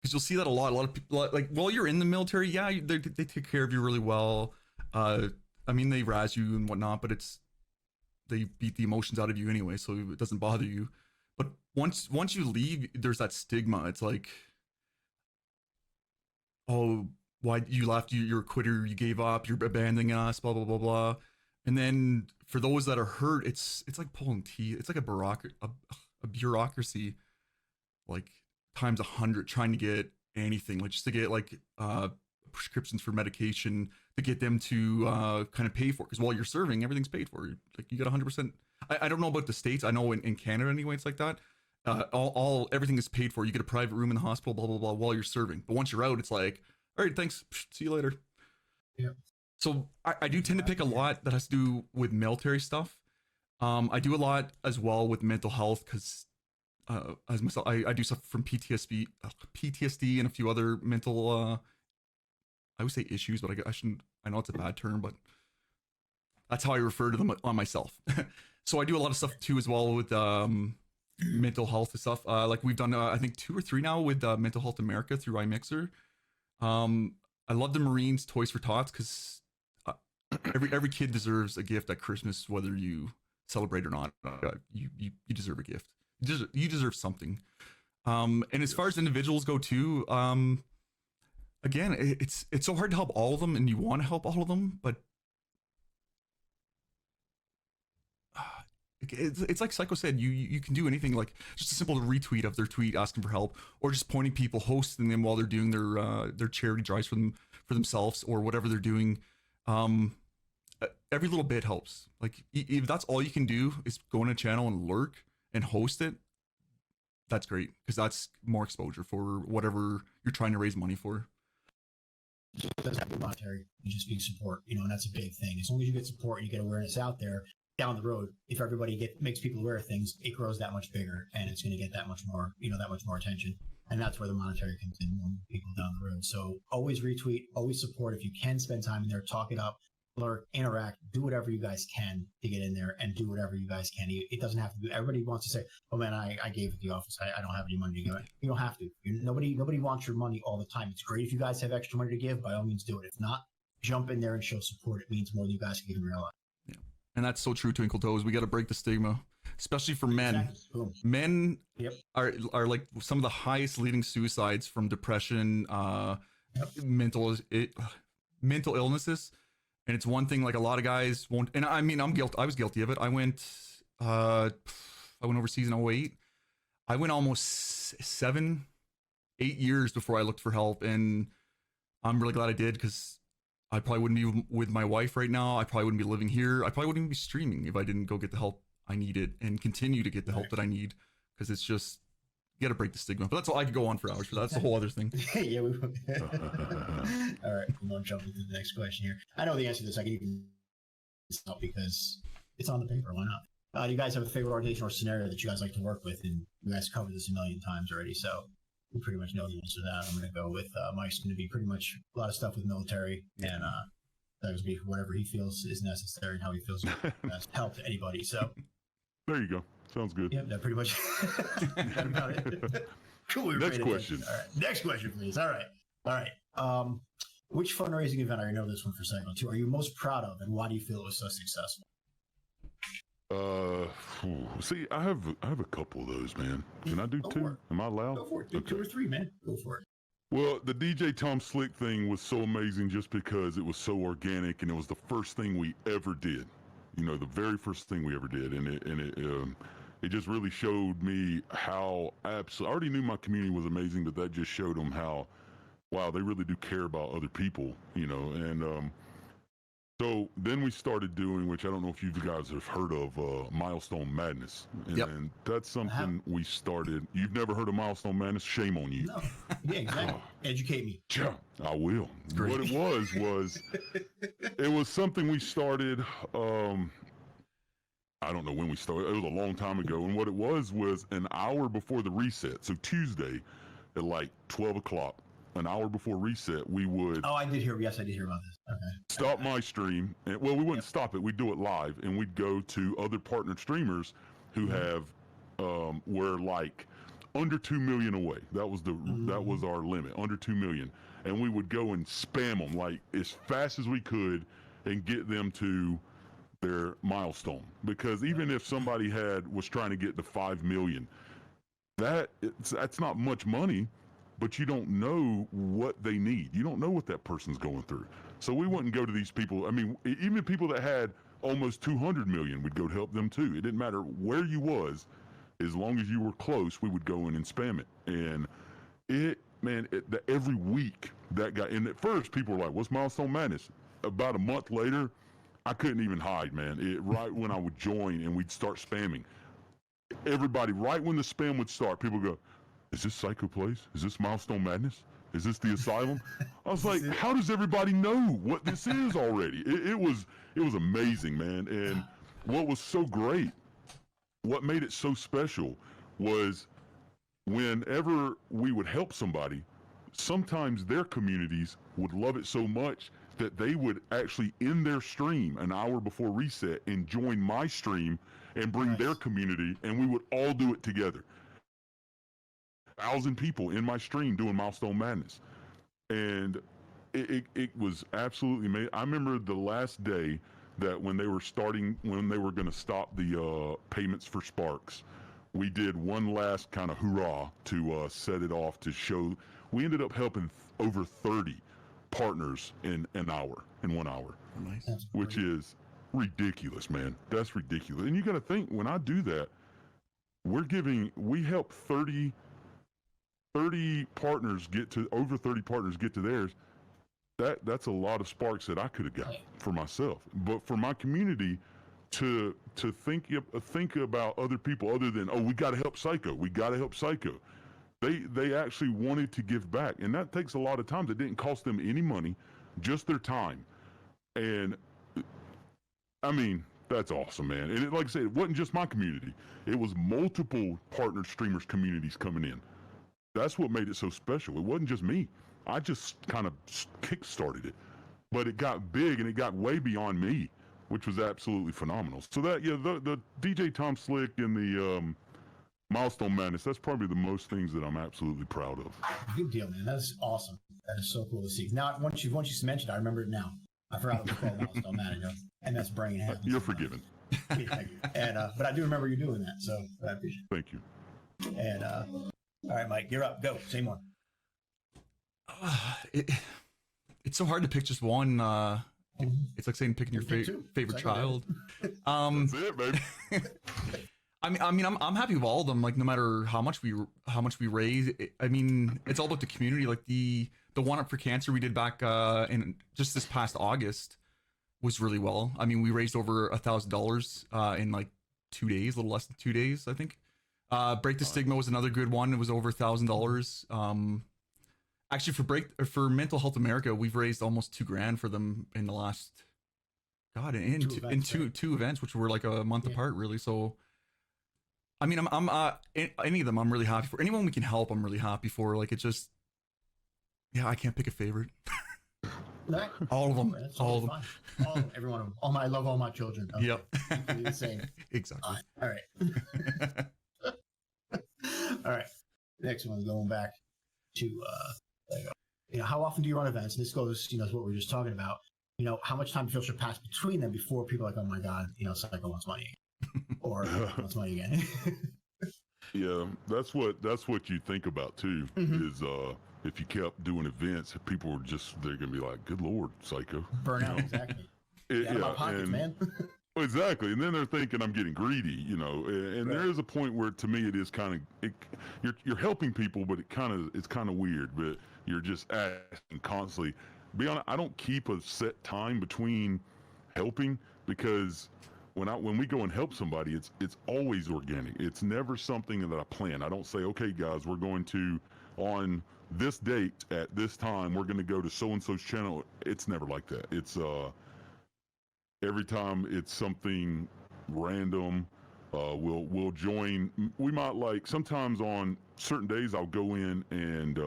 Because you'll see that a lot of people, like, while you're in the military, yeah, they take care of you really well. I mean, they razz you and whatnot, but they beat the emotions out of you anyway, so it doesn't bother you. But once you leave, there's that stigma. It's like, oh, why you left? You're a quitter. You gave up. You're abandoning us. Blah blah blah blah. And then for those that are hurt, it's like pulling teeth. It's like a bureaucracy, like times 100, trying to get anything, like just to get like prescriptions for medication, to get them to kind of pay for it. Because while you're serving, everything's paid for. Like you got 100%. I don't know about the States. I know in Canada anyway, it's like that. Everything is paid for. You get a private room in the hospital, blah blah blah, while you're serving. But once you're out, it's like, all right, thanks, see you later. Yeah. So I do tend to pick a lot that has to do with military stuff. I do a lot as well with mental health because as myself, I do suffer from PTSD and a few other mental, I would say issues, but I shouldn't. I know it's a bad term, but that's how I refer to them on myself. So I do a lot of stuff too as well with mental health and stuff. Like we've done, I think 2 or 3 now with Mental Health America through iMixer. I love the Marines Toys for Tots because every kid deserves a gift at Christmas, whether you celebrate or not. You deserve a gift. You deserve something. And as far as individuals go too, again, it's so hard to help all of them, and you want to help all of them, but it's like Psycho said, you can do anything, like just a simple retweet of their tweet asking for help, or just pointing people, hosting them while they're doing their charity drives for themselves or whatever they're doing. Every little bit helps. Like if that's all you can do is go on a channel and lurk and host it, that's great, because that's more exposure for whatever you're trying to raise money for. It doesn't have to be monetary. You just need support, and that's a big thing. As long as you get support and you get awareness out there, down the road, if everybody makes people aware of things, it grows that much bigger, and it's going to get that much more, that much more attention. And that's where the monetary comes in, more people down the road. So always retweet, always support. If you can spend time in there, talk it up, lurk, interact, do whatever you guys can to get in there, and do whatever you guys can. It doesn't have to be, everybody wants to say, oh man, I gave at the office. I don't have any money to give. You don't have to. Nobody wants your money all the time. It's great if you guys have extra money to give, by all means do it. If not, jump in there and show support. It means more than you guys can even realize. Yeah. And that's so true, Twinkle Toes. We got to break the stigma, especially for men. Exactly. Men Yep. are like some of the highest leading suicides from depression, mental illnesses. And it's one thing, like a lot of guys won't, and I mean, I was guilty of it. I went overseas in 2008. I went almost 7-8 years before I looked for help. And I'm really glad I did, because I probably wouldn't be with my wife right now. I probably wouldn't be living here. I probably wouldn't even be streaming if I didn't go get the help I needed and continue to get the help that I need, because it's just, you got to break the stigma. But that's all, I could go on for hours, but that's a whole other thing. Yeah, we will. All right, we're going to jump into the next question here. I know the answer to this. I can even stop because it's on the paper. Why not? Do you guys have a favorite organization or scenario that you guys like to work with? And you guys covered this a million times already, so we pretty much know the answer to that. I'm going to go with Mike's going to be pretty much a lot of stuff with military, and that would be whatever he feels is necessary and how he feels best help to anybody. So there you go. Sounds good. Yep, that pretty much that about it. Cool. Next question. All right. Next question, please. All right. Which fundraising event, I know this one for segment 2, are you most proud of, and why do you feel it was so successful? See, I have a couple of those, man. Can I do Go 2? Am I allowed? Go for it. Do 2 or 3, man. Go for it. Well, the DJ Tom Slick thing was so amazing just because it was so organic, and it was the first thing we ever did. The very first thing we ever did, and it just really showed me how I already knew my community was amazing, but that just showed them how, wow, they really do care about other people, and So then we started doing, which I don't know if you guys have heard of, Milestone Madness. And, Yep. and that's something we started. You've never heard of Milestone Madness? Shame on you. No. Yeah, exactly. Educate me. Yeah, I will. Great. What it was it was something we started. I don't know when we started. It was a long time ago. And what it was an hour before the reset. So Tuesday at like 12 o'clock, an hour before reset, we would. Oh, I did hear. Yes, I did hear about this. Okay. Stop my stream. And, well, we wouldn't stop it. We'd do it live, and we'd go to other partnered streamers who have, were like under 2 million away. That was that was our limit, under 2 million. And we would go and spam them like as fast as we could and get them to their milestone. Because even if somebody was trying to get to 5 million, that's not much money, but you don't know what they need. You don't know what that person's going through. So we wouldn't go to these people. I mean, even people that had almost 200 million, we'd go to help them too. It didn't matter where you was, as long as you were close, we would go in and spam it. And every week that guy, and at first people were like, what's Milestone Madness? About a month later, I couldn't even hide, man. Right when I would join and we'd start spamming, everybody, right when the spam would start, people go, is this SykoPlayz? Is this Milestone Madness? Is this the Asylum? I was like, how does everybody know what this is already? It was amazing, man. And what was so great, what made it so special was whenever we would help somebody, sometimes their communities would love it so much that they would actually end their stream an hour before reset and join my stream and bring their community, and we would all do it together. 1,000 people in my stream doing Milestone Madness. And it was absolutely amazing. I remember the last day that when they were going to stop the payments for Sparks, we did one last kind of hurrah to set it off, to show. We ended up helping over 30 partners in 1 hour. Nice. Which is ridiculous, man. That's ridiculous. And you got to think, when I do that, we help 30 partners over 30 partners get to theirs. That's a lot of sparks that I could have got for myself. But for my community to think about other people other than, we got to help Psycho. We got to help Psycho. They actually wanted to give back, and that takes a lot of time. It didn't cost them any money, just their time. And I mean, that's awesome, man. And like I said, it wasn't just my community. It was multiple partner streamers communities coming in. That's what made it so special. It wasn't just me. I just kind of kick-started it. But it got big, and it got way beyond me, which was absolutely phenomenal. So that, the DJ Tom Slick and the Milestone Madness, that's probably the most things that I'm absolutely proud of. Good deal, man. That's awesome. That is so cool to see. Now, once you mentioned it, I remember it now. I forgot what we called Milestone Madness, and that's brain half. You're forgiven. Thank you. And but I do remember you doing that, so I appreciate it. Thank you. And all right, Mike, you're up. Go. Say more. It's so hard to pick just one. It's like saying picking your favorite child. That's it, baby. I mean, I'm happy with all of them. Like, no matter how much we raise. I mean, it's all about the community. Like the one up for cancer we did back in just this past August was really well. I mean, we raised over $1,000 in like 2 days, a little less than 2 days, I think. Break the Stigma was another good one. It was over $1,000. Actually, for Mental Health America, we've raised almost $2,000 for them in the last, two events, which were like a month apart, really. So, I mean, I'm any of them, I'm really happy for. Anyone we can help, I'm really happy for. Like, it's just, I can't pick a favorite. Right. All of them. All of them. Every one of them. I love all my children. Okay. Yep. The same. Exactly. All right. All right. Next one, going back to how often do you run events? And this goes, is what we were just talking about. How much time do you feel should pass between them before people are like, oh my God, Psycho wants money again. Or wants money again. Yeah, that's what you think about too. Is if you kept doing events, people were they're gonna be like, good Lord, Psycho. Burnout, exactly. My pockets, man. Exactly, and then they're thinking I'm getting greedy, and there is a point where, to me, it is kind of you're helping people, but it's kind of weird. But you're just asking constantly. Be honest, I don't keep a set time between helping, because when we go and help somebody, it's always organic. It's never something that I plan. I don't say, okay, guys, we're going to on this date at this time we're going to go to so and so's channel. It's never like that. It's every time it's something random. We'll join. We might like sometimes on certain days I'll go in and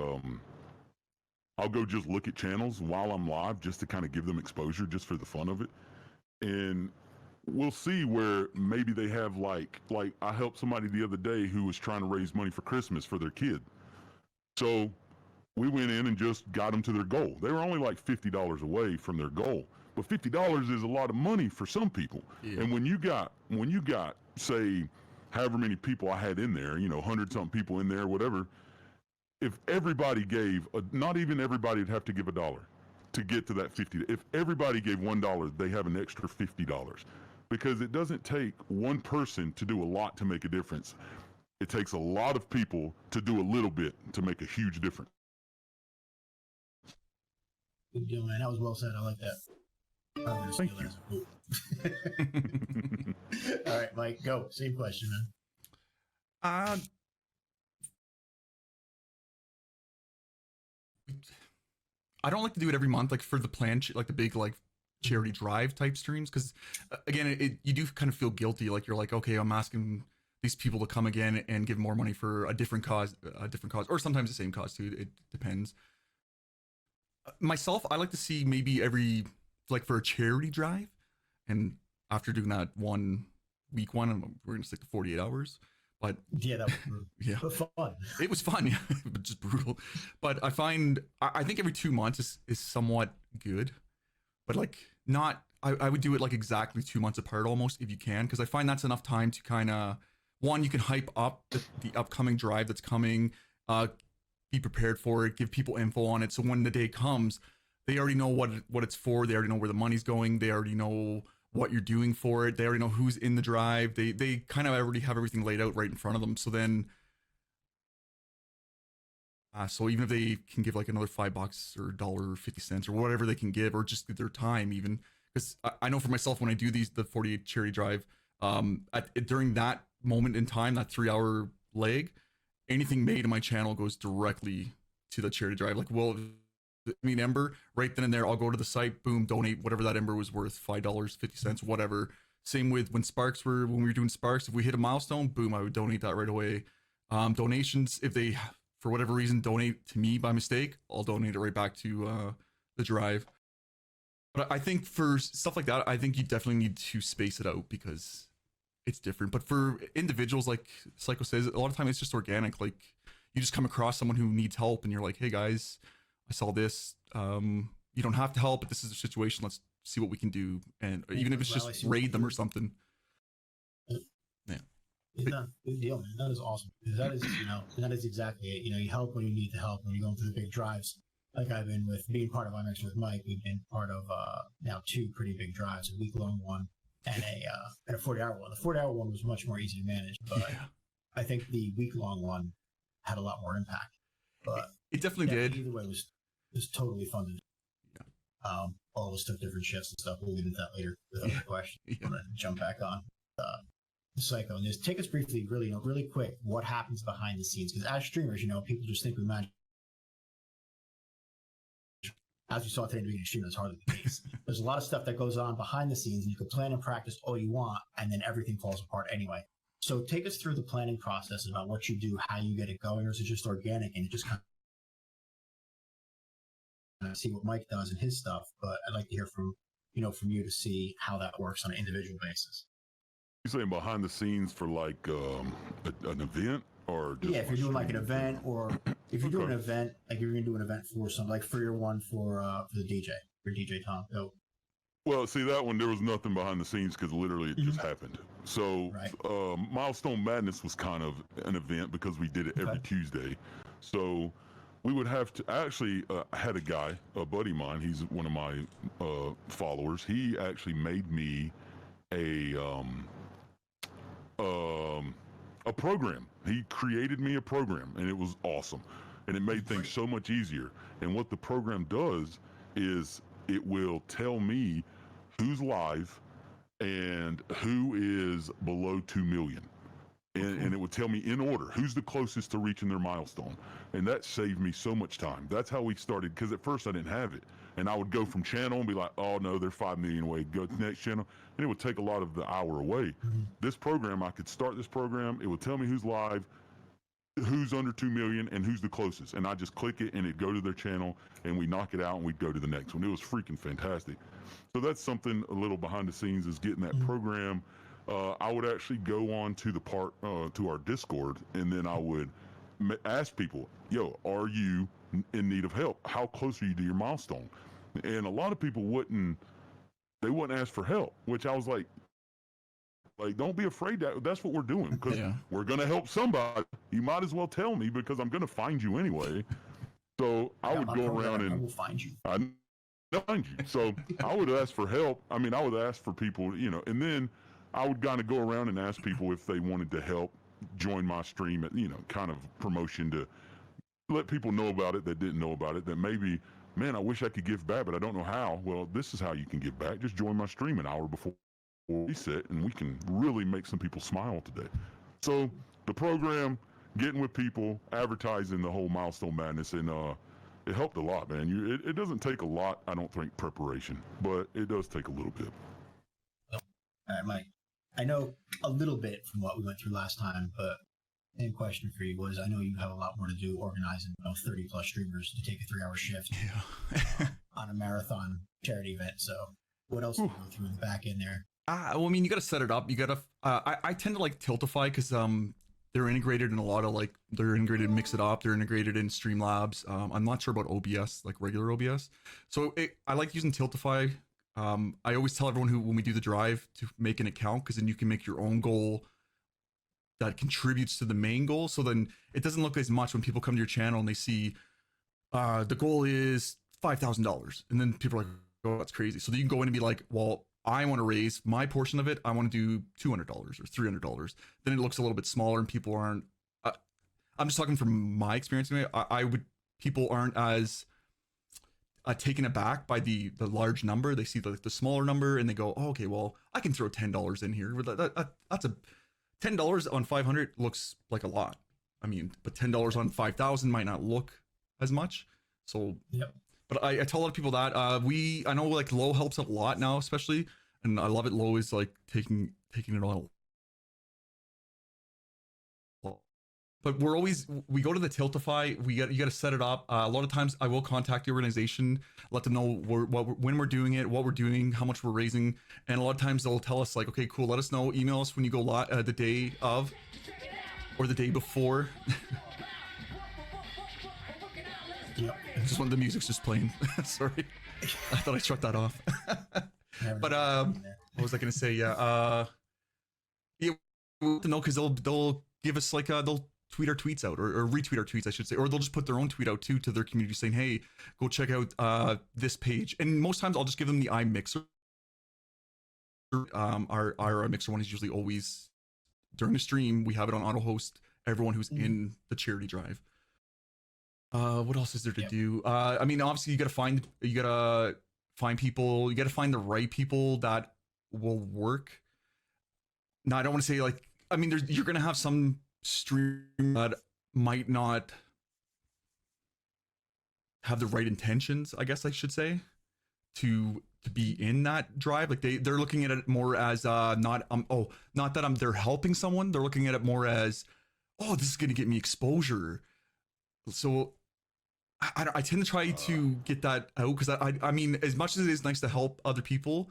I'll go just look at channels while I'm live just to kind of give them exposure just for the fun of it. And we'll see where maybe they have like I helped somebody the other day who was trying to raise money for Christmas for their kid. So we went in and just got them to their goal. They were only like $50 away from their goal. But $50 is a lot of money for some people. Yeah. And when you got say however many people I had in there, 100-something people in there, whatever, if everybody gave not even everybody would have to give $1 to get to that 50. If everybody gave $1, they have an extra $50, because it doesn't take one person to do a lot to make a difference. It takes a lot of people to do a little bit to make a huge difference. Good deal, man. That was well said. I like that. Thank you. All right, Mike, go. Same question, man. I don't like to do it every month, like for the plan, like the big like charity drive type streams, because again, you do kind of feel guilty. Like you're like, okay, I'm asking these people to come again and give more money for a different cause, or sometimes the same cause too. It depends. Myself, I like to see maybe every, like for a charity drive, and after doing that week one, we're gonna stick to 48 hours. But yeah, that was brutal. Yeah, but fun. It was fun, yeah, but just brutal. But I think every 2 months is somewhat good, but like not. I would do it like exactly 2 months apart almost if you can, because I find that's enough time to kind of, one, you can hype up the upcoming drive that's coming, be prepared for it, give people info on it, so when the day comes, they already know what it's for. They already know where the money's going. They already know what you're doing for it. They already know who's in the drive. They kind of already have everything laid out right in front of them. So then, so even if they can give like another $5 or $1.50 or whatever they can give, or just their time, even, because I know for myself when I do the 48 charity drive, during that moment in time, that 3-hour leg, anything made in my channel goes directly to the charity drive. Like, well, Ember, right then and there, I'll go to the site, boom, donate whatever that Ember was worth, $5, $50, whatever. Same with when we were doing Sparks, if we hit a milestone, boom, I would donate that right away. Donations, if they, for whatever reason, donate to me by mistake, I'll donate it right back to the drive. But I think for stuff like that, I think you definitely need to space it out because it's different. But for individuals, like Psycho says, a lot of times it's just organic. Like you just come across someone who needs help and you're like, hey guys, I saw this. You don't have to help, but this is the situation. Let's see what we can do. And even if it's just raid them or something. Yeah. Good deal, man. That is awesome. That is, that is exactly it. You help when you need to help when you're going through the big drives. Like I've been with being part of IMAX with Mike, we've been part of now 2 pretty big drives, a week-long one and a 40-hour one. The 40-hour one was much more easy to manage, but yeah. I think the week-long one had a lot more impact. But it definitely did. Either way, it was totally fun to do. Yeah. All of us took different shifts and stuff. We'll get into that later with other questions. Yeah. I'm gonna jump back on Psycho and just take us briefly, really quick, what happens behind the scenes? Because as streamers, people just think we manage. As we saw today in the beginning of the stream, that's hardly the case. There's a lot of stuff that goes on behind the scenes, and you can plan and practice all you want, and then everything falls apart anyway. So take us through the planning process about what you do, how you get it going, or is it just organic and it just kind of see what Mike does and his stuff? But I'd like to hear from you to see how that works on an individual basis. You saying behind the scenes for like an event? Or just if you're doing like an event, or if you're doing an event, like you're gonna do an event for something, like for your one for the DJ, for DJ Tom. Go. Well, see that one, there was nothing behind the scenes because literally it just happened. So Milestone Madness was kind of an event because we did it every Tuesday. So we would have to actually I had a guy, a buddy of mine. He's one of my followers. He actually made me a program. He created me a program, and it was awesome, and it made things so much easier. And what the program does is it will tell me who's live and who is below 2 million. And it would tell me in order who's the closest to reaching their milestone. And that saved me so much time. That's how we started, because at first I didn't have it. And I would go from channel and be like, oh no, they're 5 million away. Go to the next channel. And it would take a lot of the hour away. This program, I could start this program. It would tell me who's live, who's under 2 million, and who's the closest. And I just click it and it'd go to their channel and we knock it out and we'd go to the next one. It was freaking fantastic. So that's something a little behind the scenes, is getting that program. I would actually go on to to our Discord, and then I would ask people, yo, are you in need of help? How close are you to your milestone? And a lot of people wouldn't ask for help, which I was like, don't be afraid. That's what we're doing, because we're going to help somebody. You might as well tell me, because I'm going to find you anyway. So I would go around and I will find you. Find you. So I would ask for help. I mean, I would ask for people, and then I would kind of go around and ask people if they wanted to help join my stream at, kind of promotion, to let people know about it that didn't know about it, that maybe, man, I wish I could give back, but I don't know how. Well, this is how you can give back. Just join my stream an hour before reset, and we can really make some people smile today. So the program, getting with people, advertising the whole Milestone Madness, and it helped a lot, man. It doesn't take a lot, I don't think, preparation, but it does take a little bit. All right, Mike. I know a little bit from what we went through last time, but main question for you was, I know you have a lot more to do organizing 30 plus streamers to take a 3-hour shift on a marathon charity event. So what else do you go through in the back end there? Well, I mean, you got to set it up. You got to, I tend to like Tiltify, because they're integrated in a lot of they're integrated in Mix It Up. They're integrated in Streamlabs. I'm not sure about OBS, like regular OBS. So I like using Tiltify. I always tell everyone when we do the drive, to make an account, because then you can make your own goal that contributes to the main goal. So then it doesn't look as much when people come to your channel and they see the goal is $5,000, and then people are like, oh, that's crazy. So then you can go in and be like, well, I want to raise my portion of it. I want to do $200 or $300. Then it looks a little bit smaller, and people aren't. I'm just talking from my experience. People aren't as taken aback by the large number. They see the smaller number and they go, oh, okay, well, I can throw $10 in here. That's a $10 on 500 looks like a lot. I mean, but $10 on 5,000 might not look as much. So, but I tell a lot of people that I know like Low helps out a lot now, especially, and I love it. Low is like taking it all. But we go to the Tiltify. You got to set it up. A lot of times I will contact the organization, let them know when we're doing it, what we're doing, how much we're raising. And a lot of times they'll tell us like, okay, cool, let us know, email us when you go the day of or the day before. Just when the music's just playing. Sorry. I thought I shut that off. But what was I going to say? Yeah, we'll have to know, because they'll give us like they'll tweet our tweets out, or retweet our tweets, I should say, or they'll just put their own tweet out too to their community saying, hey, go check out this page. And most times I'll just give them the iMixer. Our mixer one is usually always during the stream. We have it on auto host everyone who's in the charity drive. What else is there to do? I mean, obviously you gotta find people, you gotta find the right people that will work. Now, I don't want to say like, I mean, you're gonna have some stream that might not have the right intentions, I guess I should say, to be in that drive. Like they're looking at it more as not that they're helping someone. They're looking at it more as, oh, this is gonna get me exposure. So I tend to try to get that out, because I mean, as much as it is nice to help other people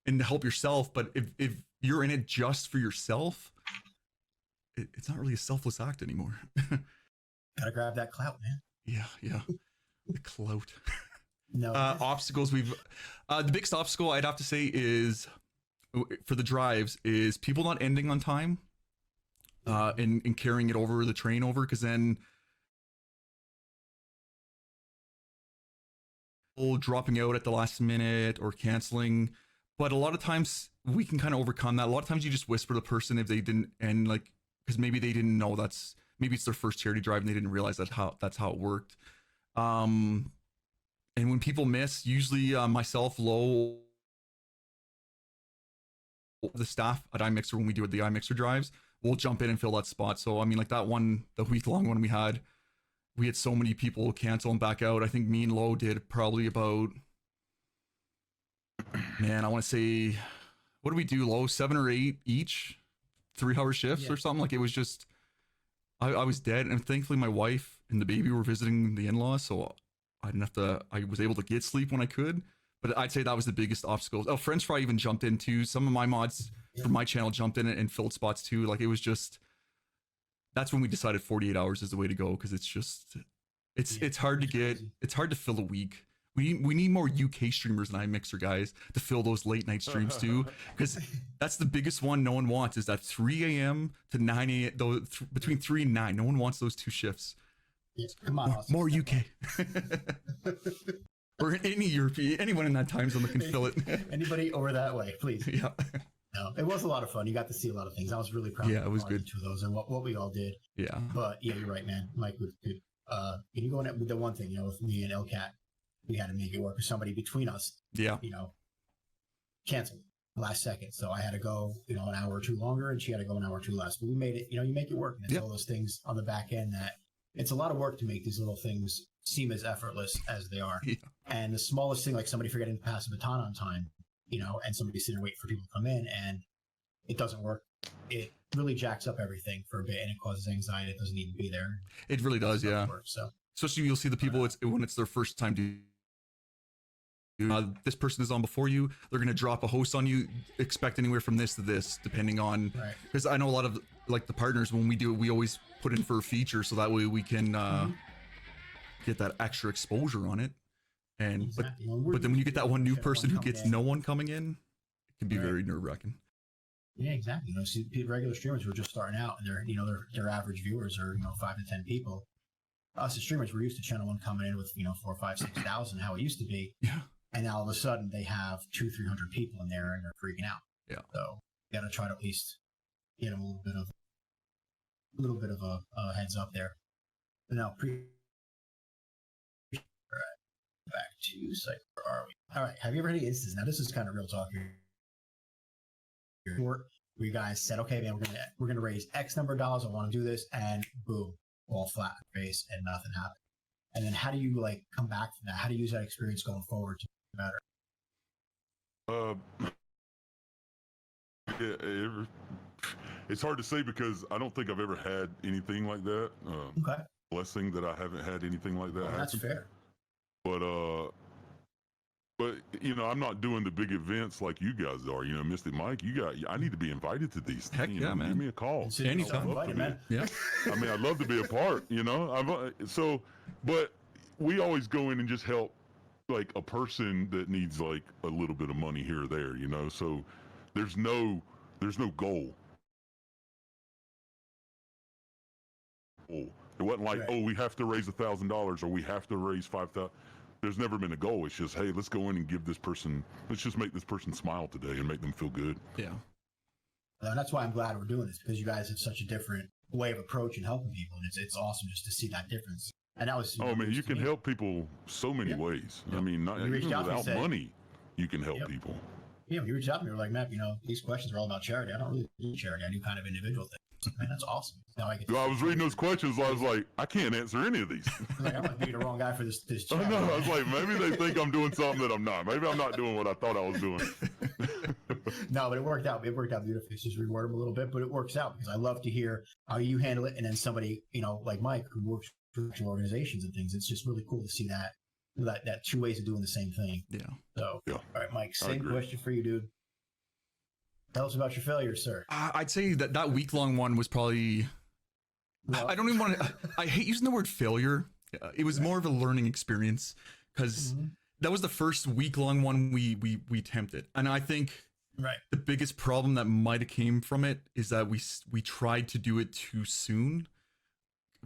and to help yourself, but if you're in it just for yourself, it's not really a selfless act anymore. Gotta grab that clout, man. Yeah. The clout. No. Obstacles the biggest obstacle I'd have to say is for the drives is people not ending on time, and carrying it over the train over, because then dropping out at the last minute or canceling. But a lot of times we can kind of overcome that. A lot of times you just whisper to the person if they didn't end, like, because maybe they didn't know maybe it's their first charity drive and they didn't realize that's how it worked. And when people miss, usually myself, Low, the staff at iMixer, when we do the iMixer drives, we'll jump in and fill that spot. So I mean, like that one, the week-long one we had so many people cancel and back out. I think me and Lo did probably about, man, I want to say, what did we do, Lo? 7 or 8 each, 3-hour shifts or something. Like it was just, I was dead. And thankfully my wife and the baby were visiting the in-laws, so I was able to get sleep when I could. But I'd say that was the biggest obstacle. Oh, French Fry even jumped in too. Some of my mods from my channel jumped in and filled spots too. Like it was just, that's when we decided 48 hours is the way to go, because it's just, it's hard to get, it's hard to fill a week. We need more UK streamers than iMixer guys to fill those late night streams too, because that's the biggest one no one wants, is that 3 a.m. to 9 a.m. Between 3 and 9. No one wants those 2 shifts. Yeah, come on, more UK. Or any European, anyone in that time zone that can fill it. Anybody over that way, please. Yeah. No, it was a lot of fun. You got to see a lot of things. I was really proud. Yeah, it was good. To those and what we all did. Yeah. But yeah, you're right, man. Mike would you go in with the one thing, with me and LCAT, we had to make it work with somebody between us. Yeah. Canceled last second. So I had to go, an hour or 2 longer, and she had to go an hour or 2 less. But we made it, you make it work. And it's all those things on the back end that it's a lot of work to make these little things seem as effortless as they are. Yeah. And the smallest thing, like somebody forgetting to pass a baton on time, and somebody sitting there waiting for people to come in, and it doesn't work. It really jacks up everything for a bit, and it causes anxiety. It doesn't need to be there. It really does, yeah. Work, so especially you'll see the people when it's their first time to. This person is on before you. They're gonna drop a host on you. Expect anywhere from this to this, depending on. Because I know a lot of like the partners, when we do it, we always put in for a feature, so that way we can get that extra exposure on it. And exactly. but then when you get that one new person who gets no one coming in, it can be very nerve-wracking. Yeah, exactly. See, regular streamers who are just starting out, and their average viewers are 5 to 10 people. Us as streamers, we're used to channel one coming in with 4, 5, 6,000, how it used to be. Yeah. And now all of a sudden they have 200, 300 people in there, and they're freaking out. Yeah. So you got to try to at least get them a little bit of a heads up there. But now back to Psych. Where are we? All right. Have you ever had any instances? Now this is kind of real talk here. Where you guys said, okay, man, we're gonna raise X number of dollars. I want to do this, and boom, all flat face, and nothing happened. And then how do you come back from that? How do you use that experience going forward to be better? It's hard to say because I don't think I've ever had anything like that. Okay. Blessing that I haven't had anything like that. Well, that's fair. But I'm not doing the big events like you guys are. Mystic Mike, I need to be invited to these. Heck yeah, man. Give me a call. Anytime. Man. Yeah. I mean, I'd love to be a part. But we always go in and just help a person that needs a little bit of money here or there. So there's no goal. It wasn't like, right. We have to raise $1,000 or we have to raise $5,000. There's never been a goal. It's just, hey, let's go in and let's just make this person smile today and make them feel good. Yeah. That's why I'm glad we're doing this, because you guys have such a different way of approaching helping people. And it's awesome just to see that difference. And that was, man, you can help people so many ways. Yep. I mean, not even without money, you can help people. Yeah, you reached out to me, you were like, Matt, these questions are all about charity. I don't really do charity. I do kind of individual things. Man, that's awesome. Now I was reading those questions. I was like, I can't answer any of these. I might be the wrong guy for this chat. I know. I was like, maybe they think I'm doing something that I'm not. Maybe I'm not doing what I thought I was doing. No, but it worked out. It worked out beautifully. It's just reword them a little bit, but it works out because I love to hear how you handle it. And then somebody, like Mike, who works for organizations and things. It's just really cool to see that 2 ways of doing the same thing. Yeah. So, all right, Mike, same question for you, dude. Tell us about your failures, sir. I'd say that week-long one was probably... Well, I don't even want to... I hate using the word failure. It was more of a learning experience because that was the first week-long one we attempted. And I think the biggest problem that might have came from it is that we tried to do it too soon.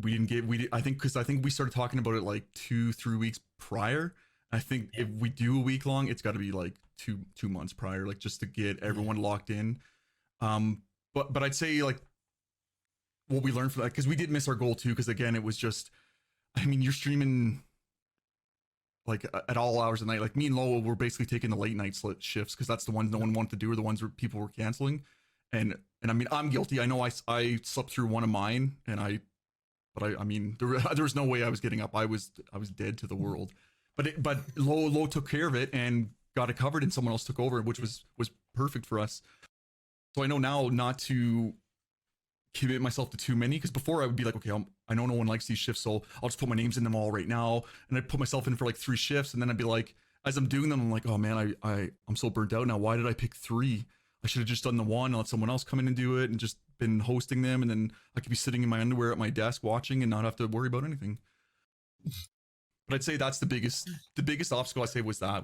I think we started talking about it 2-3 weeks prior. I think if we do a week long, it's got to be 2 months prior, just to get everyone locked in. But I'd say what we learned from that, because we did miss our goal too, because again, it was just, I mean, you're streaming like at all hours of the night. Like me and Lowell were basically taking the late night shifts because that's the ones no one wanted to do, or the ones where people were canceling. And I mean, I'm guilty. I know I slept through one of mine, and I mean, there was no way I was getting up. I was dead to the world. But Lo took care of it and got it covered, and someone else took over, which was perfect for us. So I know now not to commit myself to too many, because before I would be like, okay, I know no one likes these shifts, so I'll just put my names in them all right now, and I'd put myself in for like 3 shifts, and then I'd be like, as I'm doing them, I'm like, oh man, I'm so burnt out now. Why did I pick 3? I should have just done the one and let someone else come in and do it, and just been hosting them, and then I could be sitting in my underwear at my desk watching and not have to worry about anything. But I'd say that's the biggest obstacle. I say was that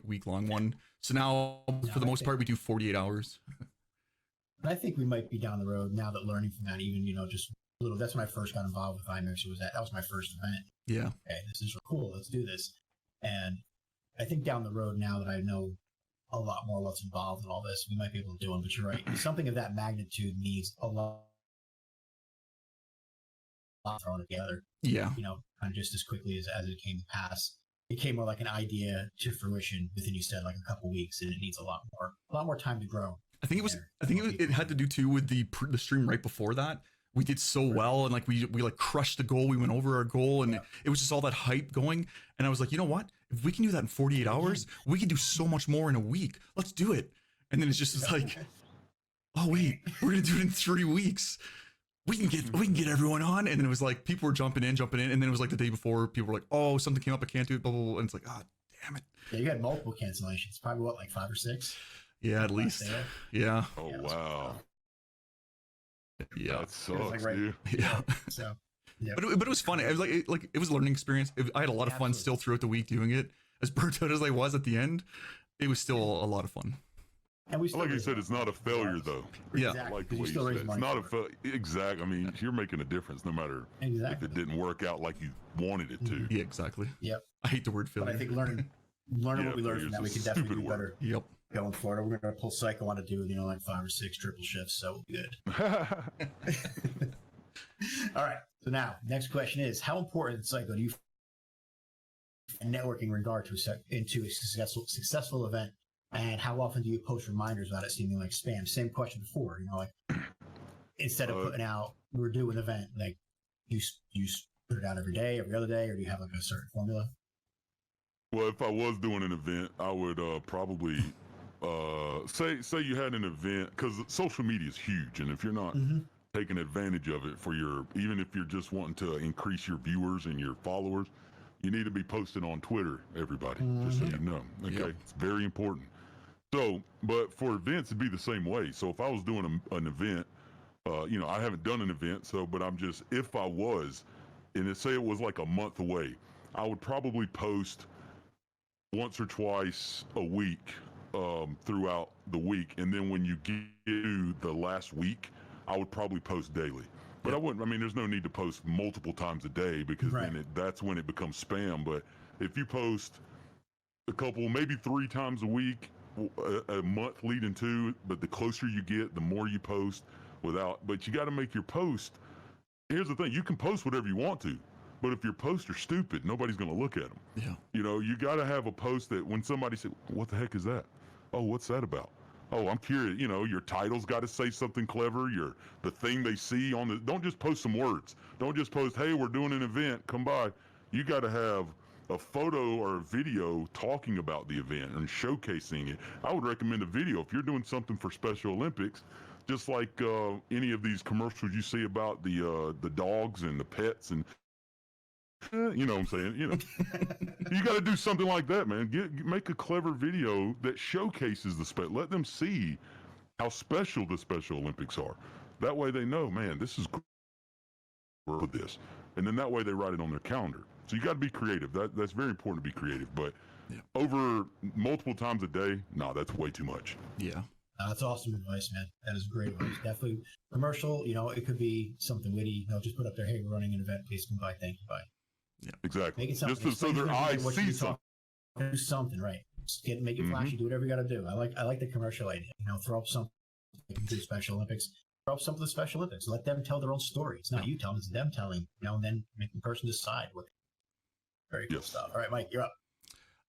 week long one. So now, for the most part, we do 48 hours. I think we might be down the road now that learning from that, even, just a little. That's when I first got involved with iMixer. That was my first event. Yeah. Okay, this is cool. Let's do this. And I think down the road, now that I know a lot more what's involved in all this, we might be able to do them. But you're right. Something of that magnitude needs a lot thrown together. Yeah. Kind of just as quickly as it came to pass. It came more like an idea to fruition within, you said, like a couple weeks, and it needs a lot more time to grow. I think it had to do too with the stream right before that. We did so well, and like we like crushed the goal. We went over our goal, and it was just all that hype going. And I was like, you know what? If we can do that in 48 hours, we can do so much more in a week. Let's do it. And then it's just like, oh wait, we're gonna do it in 3 weeks. We can get everyone on. And then it was like people were jumping in, and then it was like the day before, people were like, oh, something came up, I can't do it, blah blah blah. And it's like, oh damn it. Yeah, you had multiple cancellations. Probably what, like 5 or 6? Yeah, at least. Yeah. Oh wow. Yeah. That sucks, like right, dude. Yeah. So. Yeah. But it was fun. It was like it was a learning experience. I had a lot of fun still throughout the week doing it. As burnt out as I was at the end, it was still a lot of fun. And we still like you said, it's not a failure though. Yeah. Exactly. Like the way you said, it's not a failure. Exactly. I mean, you're making a difference no matter if it didn't work out like you wanted it to. Yeah, exactly. Yep. I hate the word failure. But I think learning what we learned from that, we can definitely do better. Yep. Going forward, we're going to pull Psycho on to do, like 5 or 6 triple shifts, so good. All right. So now, next question is, how important, Psycho, do you find networking in regard to into a successful event, and how often do you post reminders about it seeming like spam? Same question before, like instead of putting out, we're doing an event, like you put it out every day, every other day, or do you have like a certain formula? Well, if I was doing an event, I would probably say you had an event, because social media is huge, and if you're not taking advantage of it even if you're just wanting to increase your viewers and your followers, you need to be posting on Twitter, everybody, just so you know. Okay, it's very important. So, but for events, it'd be the same way. So if I was doing an event, I haven't done an event, but if I was, and say it was like a month away, I would probably post once or twice a week throughout the week, and then when you get to the last week, I would probably post daily. But I wouldn't. I mean, there's no need to post multiple times a day, because then that's when it becomes spam. But if you post a couple, maybe 3 times a week, a month leading to, but the closer you get, the more you post but you got to make your post. Here's the thing: you can post whatever you want to, but if your posts are stupid, nobody's going to look at them. Yeah. You got to have a post that when somebody says, "What the heck is that?" "Oh, what's that about?" "Oh, I'm curious." Your title's got to say something clever. The thing they see don't just post some words. Don't just post, "Hey, we're doing an event, come by." You got to have a photo or a video talking about the event and showcasing it. I would recommend a video if you're doing something for Special Olympics, just like any of these commercials you see about the dogs and the pets and. You know what I'm saying? You got to do something like that, man. Make a clever video that showcases let them see how special the Special Olympics are. That way they know, man, this is for this. And then that way they write it on their calendar. So you got to be creative. That's very important to be creative. But over multiple times a day, that's way too much. Yeah. That's awesome advice, man. That is great advice. Definitely commercial. It could be something witty. Just put up there, "Hey, we're running an event. Please come by. Thank you. Bye." Yeah, exactly. Make it something. Just so their eyes see something. Do something, right? Just make it flashy. Do whatever you got to do. I like the commercial idea. Throw up something to the Special Olympics. Throw up something to the Special Olympics. Let them tell their own story. It's not you telling; it's them telling. And then make the person decide what. Very cool stuff. All right, Mike, you're up.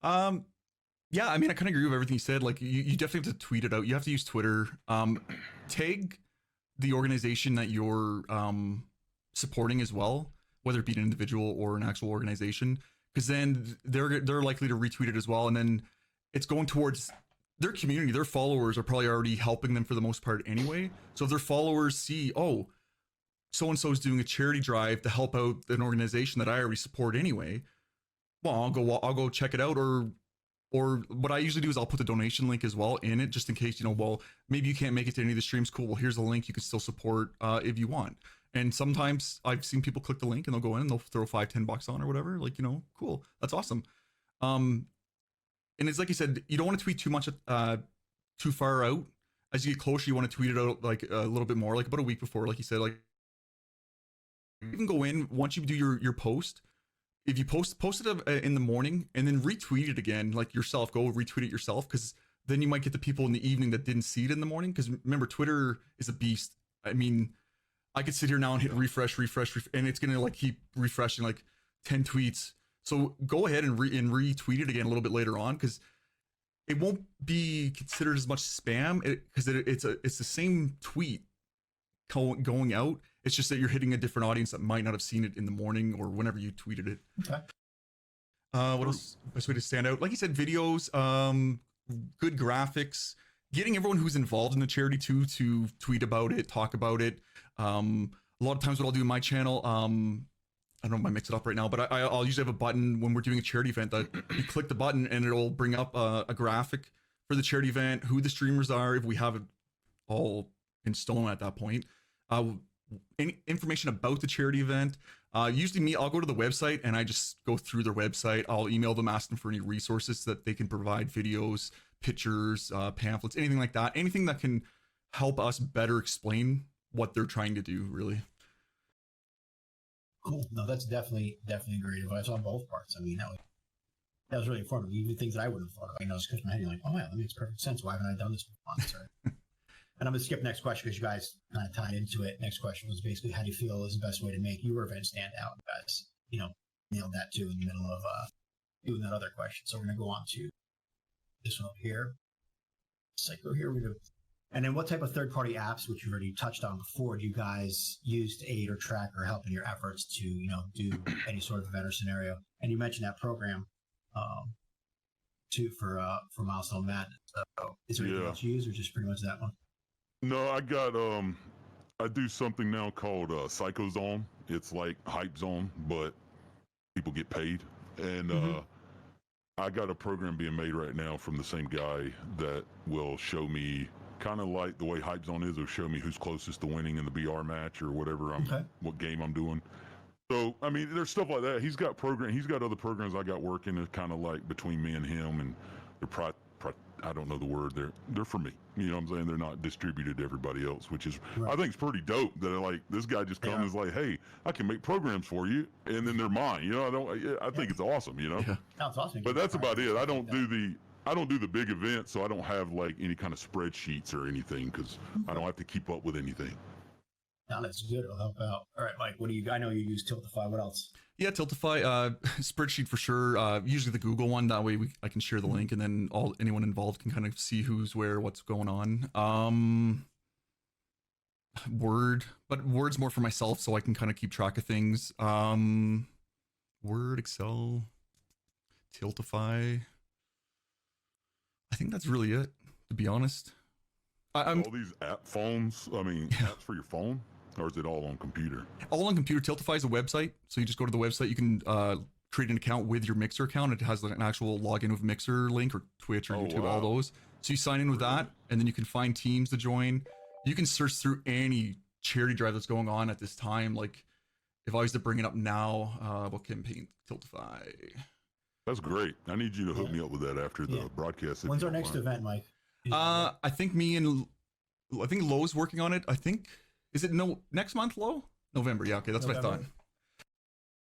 Yeah, I mean, I kind of agree with everything you said. Like, you definitely have to tweet it out. You have to use Twitter. Tag the organization that you're supporting as well, whether it be an individual or an actual organization, because then they're likely to retweet it as well, and then it's going towards their community. Their followers are probably already helping them for the most part anyway. So if their followers see, oh, so and so is doing a charity drive to help out an organization that I already support anyway, well, I'll go check it out. Or what I usually do is I'll put the donation link as well in it, just in case, well, maybe you can't make it to any of the streams. Cool. Well, here's the link. You can still support if you want. And sometimes I've seen people click the link and they'll go in and they'll throw $5-10 on or whatever. Like, cool. That's awesome. And it's like you said, you don't want to tweet too much, too far out. As you get closer, you want to tweet it out like a little bit more, like about a week before, like you said. Like, you can go in once you do your post. If you post it in the morning and then retweet it again, like yourself, go retweet it yourself, because then you might get the people in the evening that didn't see it in the morning. Because remember, Twitter is a beast. I mean, I could sit here now and hit refresh, and it's gonna like keep refreshing like 10 tweets. So go ahead and retweet it again a little bit later on, because it won't be considered as much spam, because it's the same tweet going out. It's just that you're hitting a different audience that might not have seen it in the morning or whenever you tweeted it. Okay. What else? Best way to stand out? Like you said, videos, good graphics, getting everyone who's involved in the charity to tweet about it, talk about it. A lot of times what I'll do in my channel, I don't know if I mix it up right now, but I'll usually have a button when we're doing a charity event that you click the button and it'll bring up a graphic for the charity event, who the streamers are, if we have it all in stone at that point. Any information about the charity event. Usually I'll go to the website and I just go through their website. I'll email them, ask them for any resources that they can provide, videos, pictures, pamphlets, anything like that. Anything that can help us better explain what they're trying to do, really. Cool. No, that's definitely great advice on both parts. I mean, that was really informative. Even things that I wouldn't have thought of. It's because my head, you're like, oh yeah, that makes perfect sense. Why haven't I done this before? And I'm going to skip next question because you guys kind of tied into it. Next question was basically, how do you feel is the best way to make your event stand out? You guys, nailed that too in the middle of doing that other question. So we're going to go on to this one up here. Psycho here. And then what type of third-party apps, which you already touched on before, do you guys use to aid or track or help in your efforts to, do any sort of event or scenario? And you mentioned that program too for Milestone Madness. So is there anything else you use or just pretty much that one? No, I got I do something now called Psycho Zone. It's like Hype Zone, but people get paid. And I got a program being made right now from the same guy that will show me, kind of like the way Hype Zone is, will show me who's closest to winning in the BR match or whatever what game I'm doing. So I mean, there's stuff like that. He's got other programs I got working. It's kind of like between me and him, and they're I don't know the word. They're for me. You know what I'm saying? They're not distributed to everybody else, which is I think it's pretty dope that like this guy just comes and is like, hey, I can make programs for you, and then they're mine. I think it's awesome. Yeah. That's awesome. But that's about it. I don't do the big events, so I don't have like any kind of spreadsheets or anything because I don't have to keep up with anything. No, that's good. It'll help out. All right, Mike. I know you use Tiltify. What else? Yeah, Tiltify, spreadsheet for sure. Usually the Google one. That way I can share the link, and then anyone involved can kind of see who's where, what's going on. Word, but Word's more for myself, so I can kind of keep track of things. Word, Excel, Tiltify. I think that's really it, to be honest. All these phones. I mean, apps for your phone. Or is it all on computer? All on computer. Tiltify is a website. So you just go to the website. You can create an account with your Mixer account. It has like an actual login with Mixer link or Twitch or YouTube, all those. So you sign in with that, and then you can find teams to join. You can search through any charity drive that's going on at this time. Like if I was to bring it up now, what campaign? Tiltify. That's great. I need you to hook me up with that after the broadcast. When's our next event, Mike? I think Lowe's working on it. I think. Is it next month, Low? November. Yeah, okay, that's what I thought.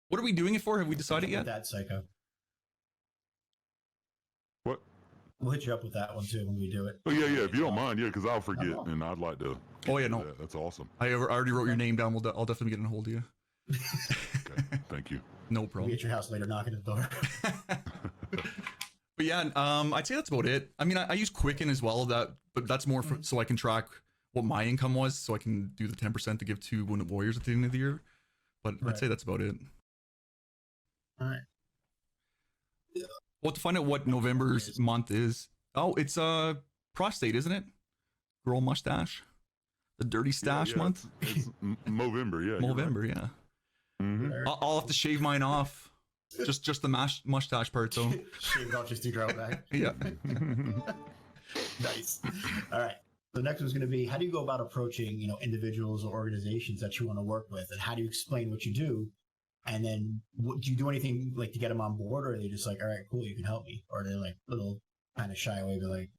What are we doing it for? Have we decided yet? That Psycho. What? We'll hit you up with that one too when we do it. Oh yeah, if you don't mind, because I'll forget, and I'd like to. Oh yeah, no, that's awesome. I already wrote your name down. I'll definitely get in a hold of you. Okay, thank you. No problem. We'll be at your house later, knocking at the door. But yeah, I'd say that's about it. I mean, I use Quicken as well, but that's more for, so I can track what my income was, so I can do the 10% to give to Wounded Warriors at the end of the year. But I'd say that's about it. All right. Well, to find out what November's month is. Oh, it's prostate, isn't it? Girl mustache. The dirty stash month. It's Movember, yeah. Movember, yeah. Mm-hmm. I'll have to shave mine off. Just the mustache part, though. Shave off just to grow it back. Yeah. Nice. All right. The next one's going to be, how do you go about approaching, individuals or organizations that you want to work with, and how do you explain what you do? And then, do you do anything like to get them on board, or are they just like, all right, cool, you can help me, or are they like a little kind of shy away, but like,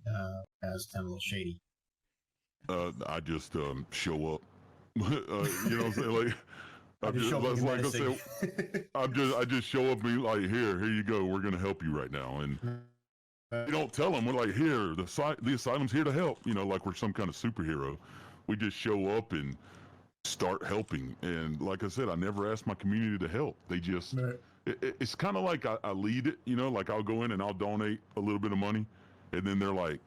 that's kind of a little shady? I just show up. You know what I'm saying? Like, I just show up and be like, here you go. We're gonna help you right now, and you don't tell them. We're like, here, the asylum's here to help. Like we're some kind of superhero. We just show up and start helping. And like I said, I never ask my community to help. They just, it's kind of like I lead it. Like I'll go in and I'll donate a little bit of money, and then they're like,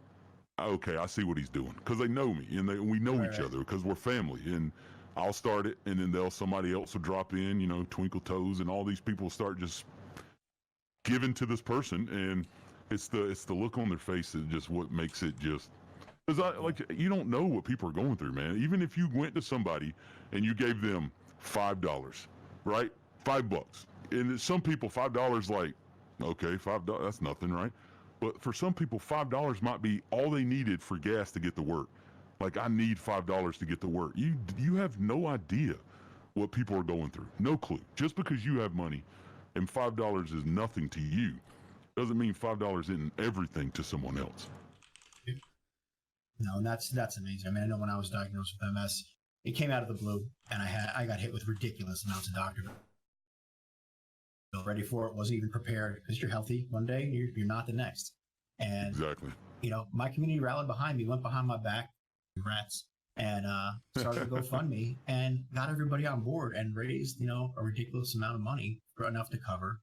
okay, I see what he's doing, because they know me and we know each other because we're family. And I'll start it, and then somebody else will drop in, Twinkle Toes, and all these people start just giving to this person, and it's the look on their face that just what makes it just, because you don't know what people are going through, man. Even if you went to somebody and you gave them $5, right? $5, and some people $5 like, okay, $5 that's nothing, right? But for some people, $5 might be all they needed for gas to get to work. Like, I need $5 to get to work. You have no idea what people are going through. No clue. Just because you have money and $5 is nothing to you, doesn't mean $5 isn't everything to someone else. No, and that's amazing. I mean, I know when I was diagnosed with MS, it came out of the blue, and I got hit with ridiculous amounts of doctor bills. Ready for it, wasn't even prepared, because you're healthy one day, you're not the next. And exactly. My community rallied behind me, went behind my back, rats, and started to GoFundMe and got everybody on board and raised, a ridiculous amount of money for enough to cover,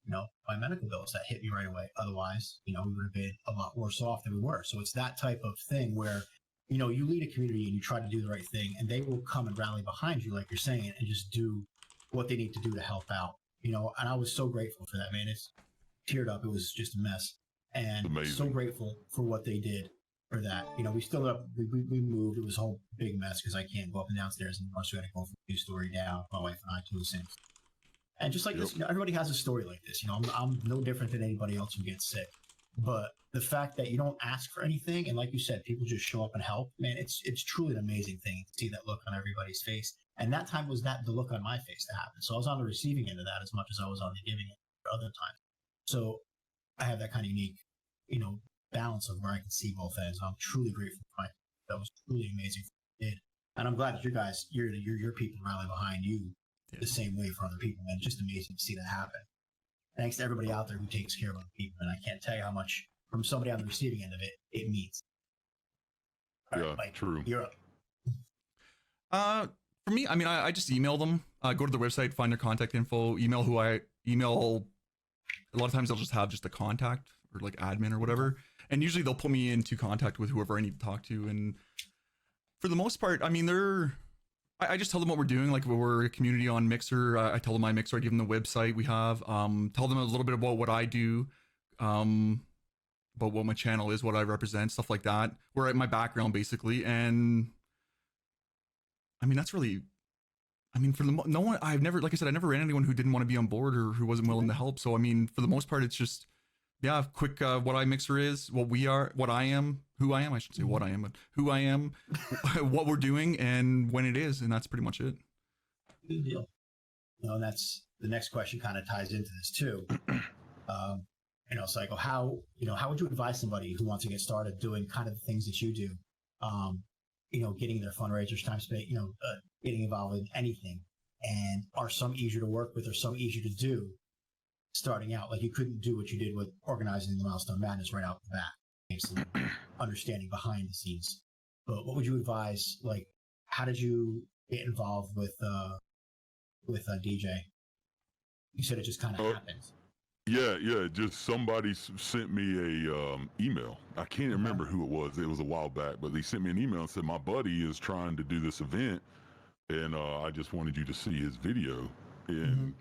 my medical bills that hit me right away. Otherwise, we would have been a lot worse off than we were. So it's that type of thing where, you lead a community and you try to do the right thing, and they will come and rally behind you, like you're saying, and just do what they need to do to help out. And I was so grateful for that, man. It's teared up. It was just a mess. And so grateful for what they did for that. We still up, we moved. It was a whole big mess because I can't go up and downstairs anymore. So we had to go from a 2-story down. My wife and I, 2 sinks. And just like this, everybody has a story like this. I'm no different than anybody else who gets sick. But the fact that you don't ask for anything, and like you said, people just show up and help, man, it's truly an amazing thing to see that look on everybody's face. And that time was the look on my face that happened. So I was on the receiving end of that as much as I was on the giving end for other times. So I have that kind of unique, balance of where I can see both ends. I'm truly grateful for my, that was truly amazing for what you did. And I'm glad that you guys, your people rally behind you the same way for other people, man. It's just amazing to see that happen. Thanks to everybody out there who takes care of other people. And I can't tell you how much from somebody on the receiving end of it means. All right, Mike, true. You're up. For me, I mean, I just email them, go to their website, find their contact info, email who I email. A lot of times they'll just have just a contact or like admin or whatever. And usually they'll put me into contact with whoever I need to talk to. And for the most part, I mean, I just tell them what we're doing. Like we're a community on Mixer. I tell them my Mixer, I give them the website we have, tell them a little bit about what I do, about what my channel is, what I represent, stuff like that. Where my background basically. And I mean, that's really, I mean, for no one, I've never, like I said, I never ran anyone who didn't want to be on board or who wasn't willing to help. So, I mean, for the most part, it's just, yeah, quick, what iMixer is, what we are, what I am, who I am, I should say what I am, but who I am, what we're doing, and when it is, and that's pretty much it. Good deal. And that's, the next question kind of ties into this too. Psycho, how would you advise somebody who wants to get started doing kind of the things that you do? Getting their fundraisers, time spent, getting involved in anything. And are some easier to work with or some easier to do starting out? Like you couldn't do what you did with organizing the Milestone Madness right out the bat. Some understanding behind the scenes. But what would you advise? Like, how did you get involved with DJ? You said it just kind of happened. Yeah. Just somebody sent me a email. I can't remember who it was. It was a while back, but they sent me an email and said my buddy is trying to do this event, and I just wanted you to see his video. And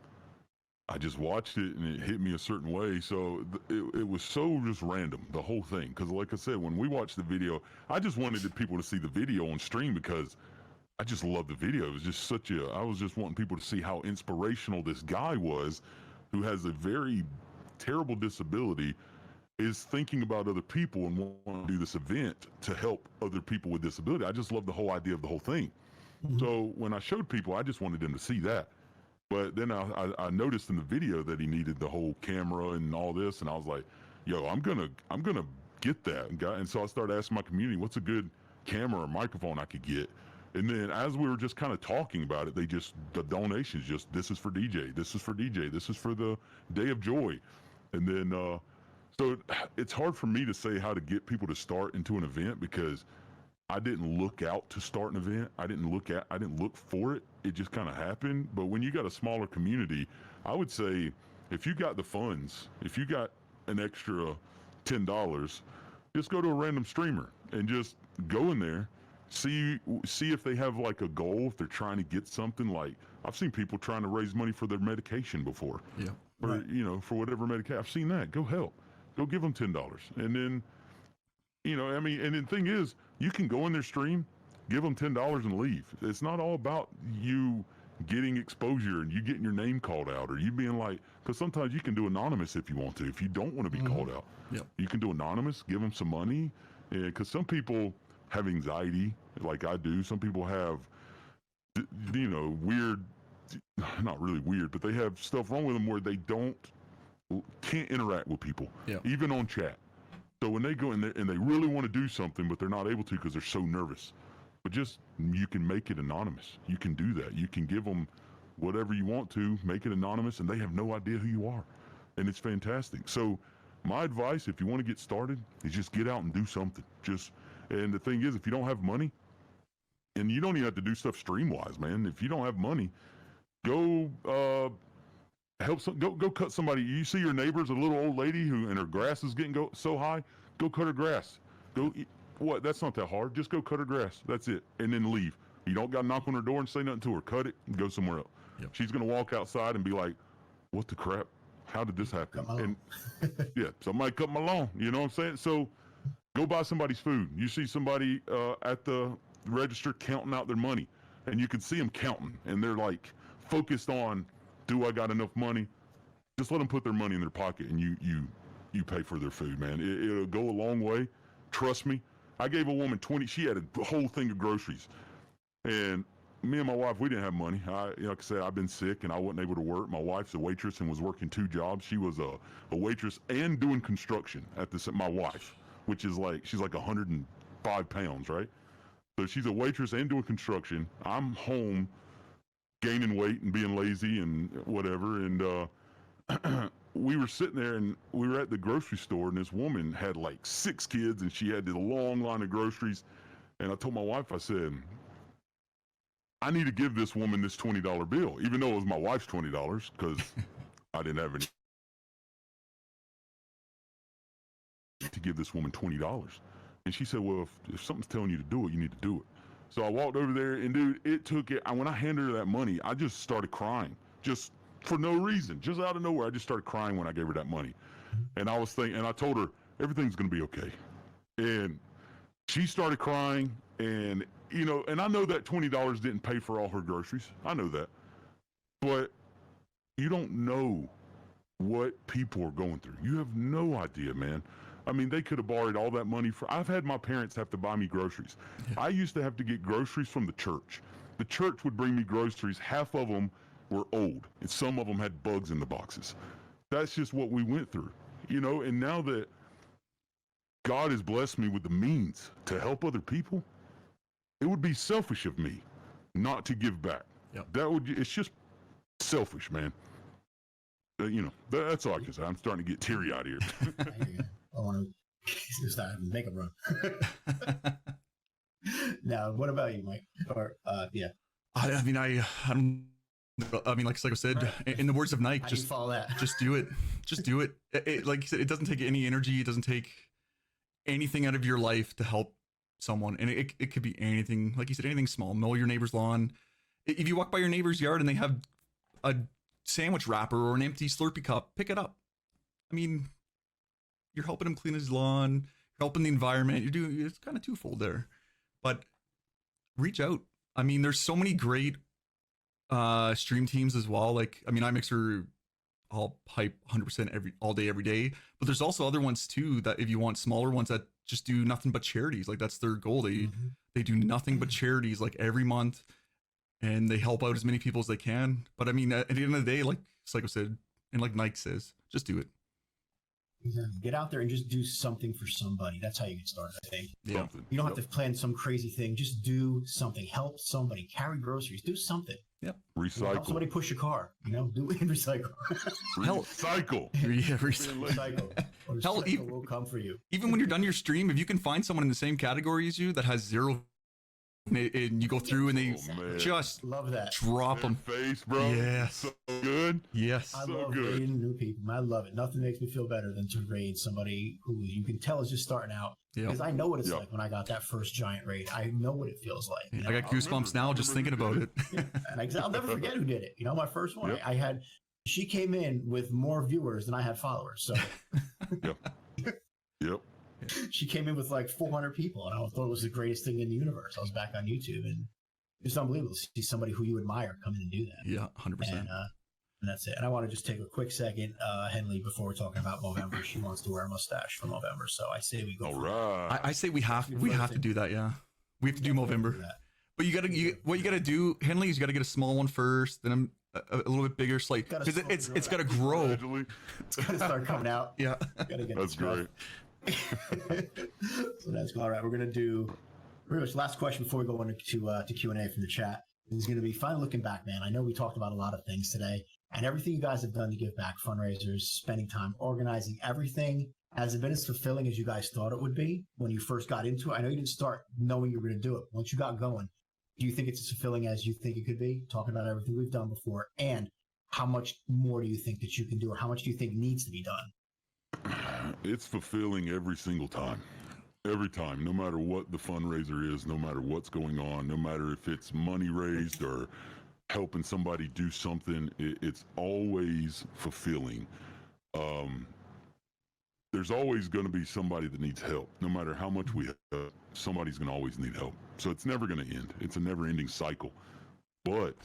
I just watched it, and it hit me a certain way. So it was so just random, the whole thing. Because like I said, when we watched the video, I just wanted the people to see the video on stream because I just love the video. It was just I was just wanting people to see how inspirational this guy was, who has a very terrible disability, is thinking about other people and want to do this event to help other people with disability. I just love the whole idea of the whole thing. So when I showed people, I just wanted them to see that. But then I noticed in the video that he needed the whole camera and all this, and I was like, yo, I'm gonna get that. And so I started asking my community, what's a good camera or microphone I could get? And then as we were just kind of talking about it, the donations just, this is for DJ, this is for DJ, this is for the Day of Joy. And then, so it's hard for me to say how to get people to start into an event because I didn't look out to start an event. I didn't look for it. It just kind of happened. But when you got a smaller community, I would say if you got the funds, if you got an extra $10, just go to a random streamer and just go in there. See if they have like a goal, if they're trying to get something. Like I've seen people trying to raise money for their medication before. Yeah. Or, for whatever medication. I've seen that. Go help. Go give them $10. And then, and the thing is, you can go in their stream, give them $10 and leave. It's not all about you getting exposure and you getting your name called out or you being like, because sometimes you can do anonymous if you want to, if you don't want to be called out. Yep. You can do anonymous, give them some money. Because some people have anxiety like I do. Some people have, weird, not really weird, but they have stuff wrong with them where they can't interact with people, even on chat. So when they go in there and they really want to do something, but they're not able to because they're so nervous, but you can make it anonymous. You can do that. You can give them whatever you want to, make it anonymous, and they have no idea who you are. And it's fantastic. So my advice, if you want to get started, is just get out and do something. And the thing is, if you don't have money, and you don't even have to do stuff stream-wise, man. If you don't have money, go go cut somebody. You see your neighbor's a little old lady and her grass is getting so high, go cut her grass. That's not that hard. Just go cut her grass. That's it. And then leave. You don't got to knock on her door and say nothing to her. Cut it and go somewhere else. Yep. She's going to walk outside and be like, what the crap? How did this happen? And somebody cut my lawn. You know what I'm saying? So go buy somebody's food. You see somebody at the register counting out their money, and you can see them counting, and they're like focused on, do I got enough money? Just let them put their money in their pocket, and you pay for their food, man. It'll go a long way. Trust me. I gave a woman 20. She had a whole thing of groceries, and me and my wife, we didn't have money. Like I said, I've been sick and I wasn't able to work. My wife's a waitress and was working 2 jobs. She was a waitress and doing construction at my wife, which is she's like 105 pounds, right? So she's a waitress and doing construction. I'm home gaining weight and being lazy and whatever. And we were sitting there and we were at the grocery store, and this woman had like 6 kids and she had this long line of groceries. And I told my wife, I said, I need to give this woman this $20 bill, even though it was my wife's $20 because I didn't have any to give this woman $20. And she said, well, if something's telling you to do it, you need to do it. So I walked over there, and dude, it took it. When I handed her that money, I just started crying, just for no reason, just out of nowhere. I just started crying when I gave her that money. And I was thinking, and I told her, everything's going to be okay. And she started crying, and, and I know that $20 didn't pay for all her groceries. I know that. But you don't know what people are going through. You have no idea, man. I mean, they could have borrowed all that money I've had my parents have to buy me groceries. Yeah. I used to have to get groceries from the church. The church would bring me groceries. Half of them were old, and some of them had bugs in the boxes. That's just what we went through, and now that God has blessed me with the means to help other people, it would be selfish of me not to give back. Yep. It's just selfish, man. That's all I can say. I'm starting to get teary-eyed here. I want to start having makeup run. Now, what about you, Mike? Or, yeah. I mean, I'm I mean, like Psycho said, in the words of Nike, How do you follow that? just do it. Just do it. Like you said, it doesn't take any energy. It doesn't take anything out of your life to help someone. And it could be anything, like you said, anything small. Mow your neighbor's lawn. If you walk by your neighbor's yard and they have a sandwich wrapper or an empty Slurpee cup, pick it up. I mean, you're helping him clean his lawn, you're helping the environment. You're doing, it's kind of twofold there. But reach out. I mean, there's so many great stream teams as well. Like, I mean, iMixer, I'll hype 100% all day, every day. But there's also other ones too that if you want smaller ones that just do nothing but charities, like that's their goal. They do nothing but charities like every month, and they help out as many people as they can. But I mean, at the end of the day, like Psycho said, and like Nike says, just do it. Get out there and just do something for somebody. That's how you get started, I think. Yeah. Something. You don't have to plan some crazy thing. Just do something. Help somebody. Carry groceries. Do something. Yep. Recycle. Help somebody push a car. You know, do it and recycle. Recycle. Yeah, Recycle. Or Hell, recycle will come for you. even when you're done your stream, if you can find someone in the same category as you that has zero, and you go through and they man. just Love that. drop them. Face, bro. Yes. So good. Yes. I So love good. raiding new people. I love it. Nothing makes me feel better than to raid somebody who you can tell is just starting out. Yeah. Because I know what it's Yep. like when I got that first giant raid. I know what it feels like. You know? I got goosebumps now just thinking about it. And I'll never forget who did it. You know, my first one, Yep. she came in with more viewers than I had followers. So Yep. she came in with like 400 people, and I thought it was the greatest thing in the universe. I was back on YouTube, and it's unbelievable to see somebody who you admire come in and do that. Yeah, 100%. And that's it. And I want to just take a quick second, Henley, before we're talking about Movember. She wants to wear a mustache for Movember, so I say we go. All for it. right. I say we have to do that. Yeah, we have to do Movember. Do that. But what you gotta do, Henley, is you gotta get a small one first, then a little bit bigger, like Gotta because slow it's grow gotta out. grow. Gradually. It's gonna start coming out. Yeah. Gotta get That's it stuff. great. So that's all right. We're gonna do pretty much last question before we go into to Q&A from the chat. This is gonna be finally looking back, man. I know we talked about a lot of things today, and everything you guys have done to give back, fundraisers, spending time, organizing, everything. Has it been as fulfilling as you guys thought it would be when you first got into it? I know you didn't start knowing you were going to do it. Once you got going, do you think it's as fulfilling as you think it could be? Talking about everything we've done before, and how much more do you think that you can do, or how much do you think needs to be done? It's fulfilling every single time. Every time, no matter what the fundraiser is, no matter what's going on, no matter if it's money raised or helping somebody do something, it's always fulfilling. There's always going to be somebody that needs help. No matter how much we help, somebody's going to always need help. So it's never going to end. It's a never-ending cycle. But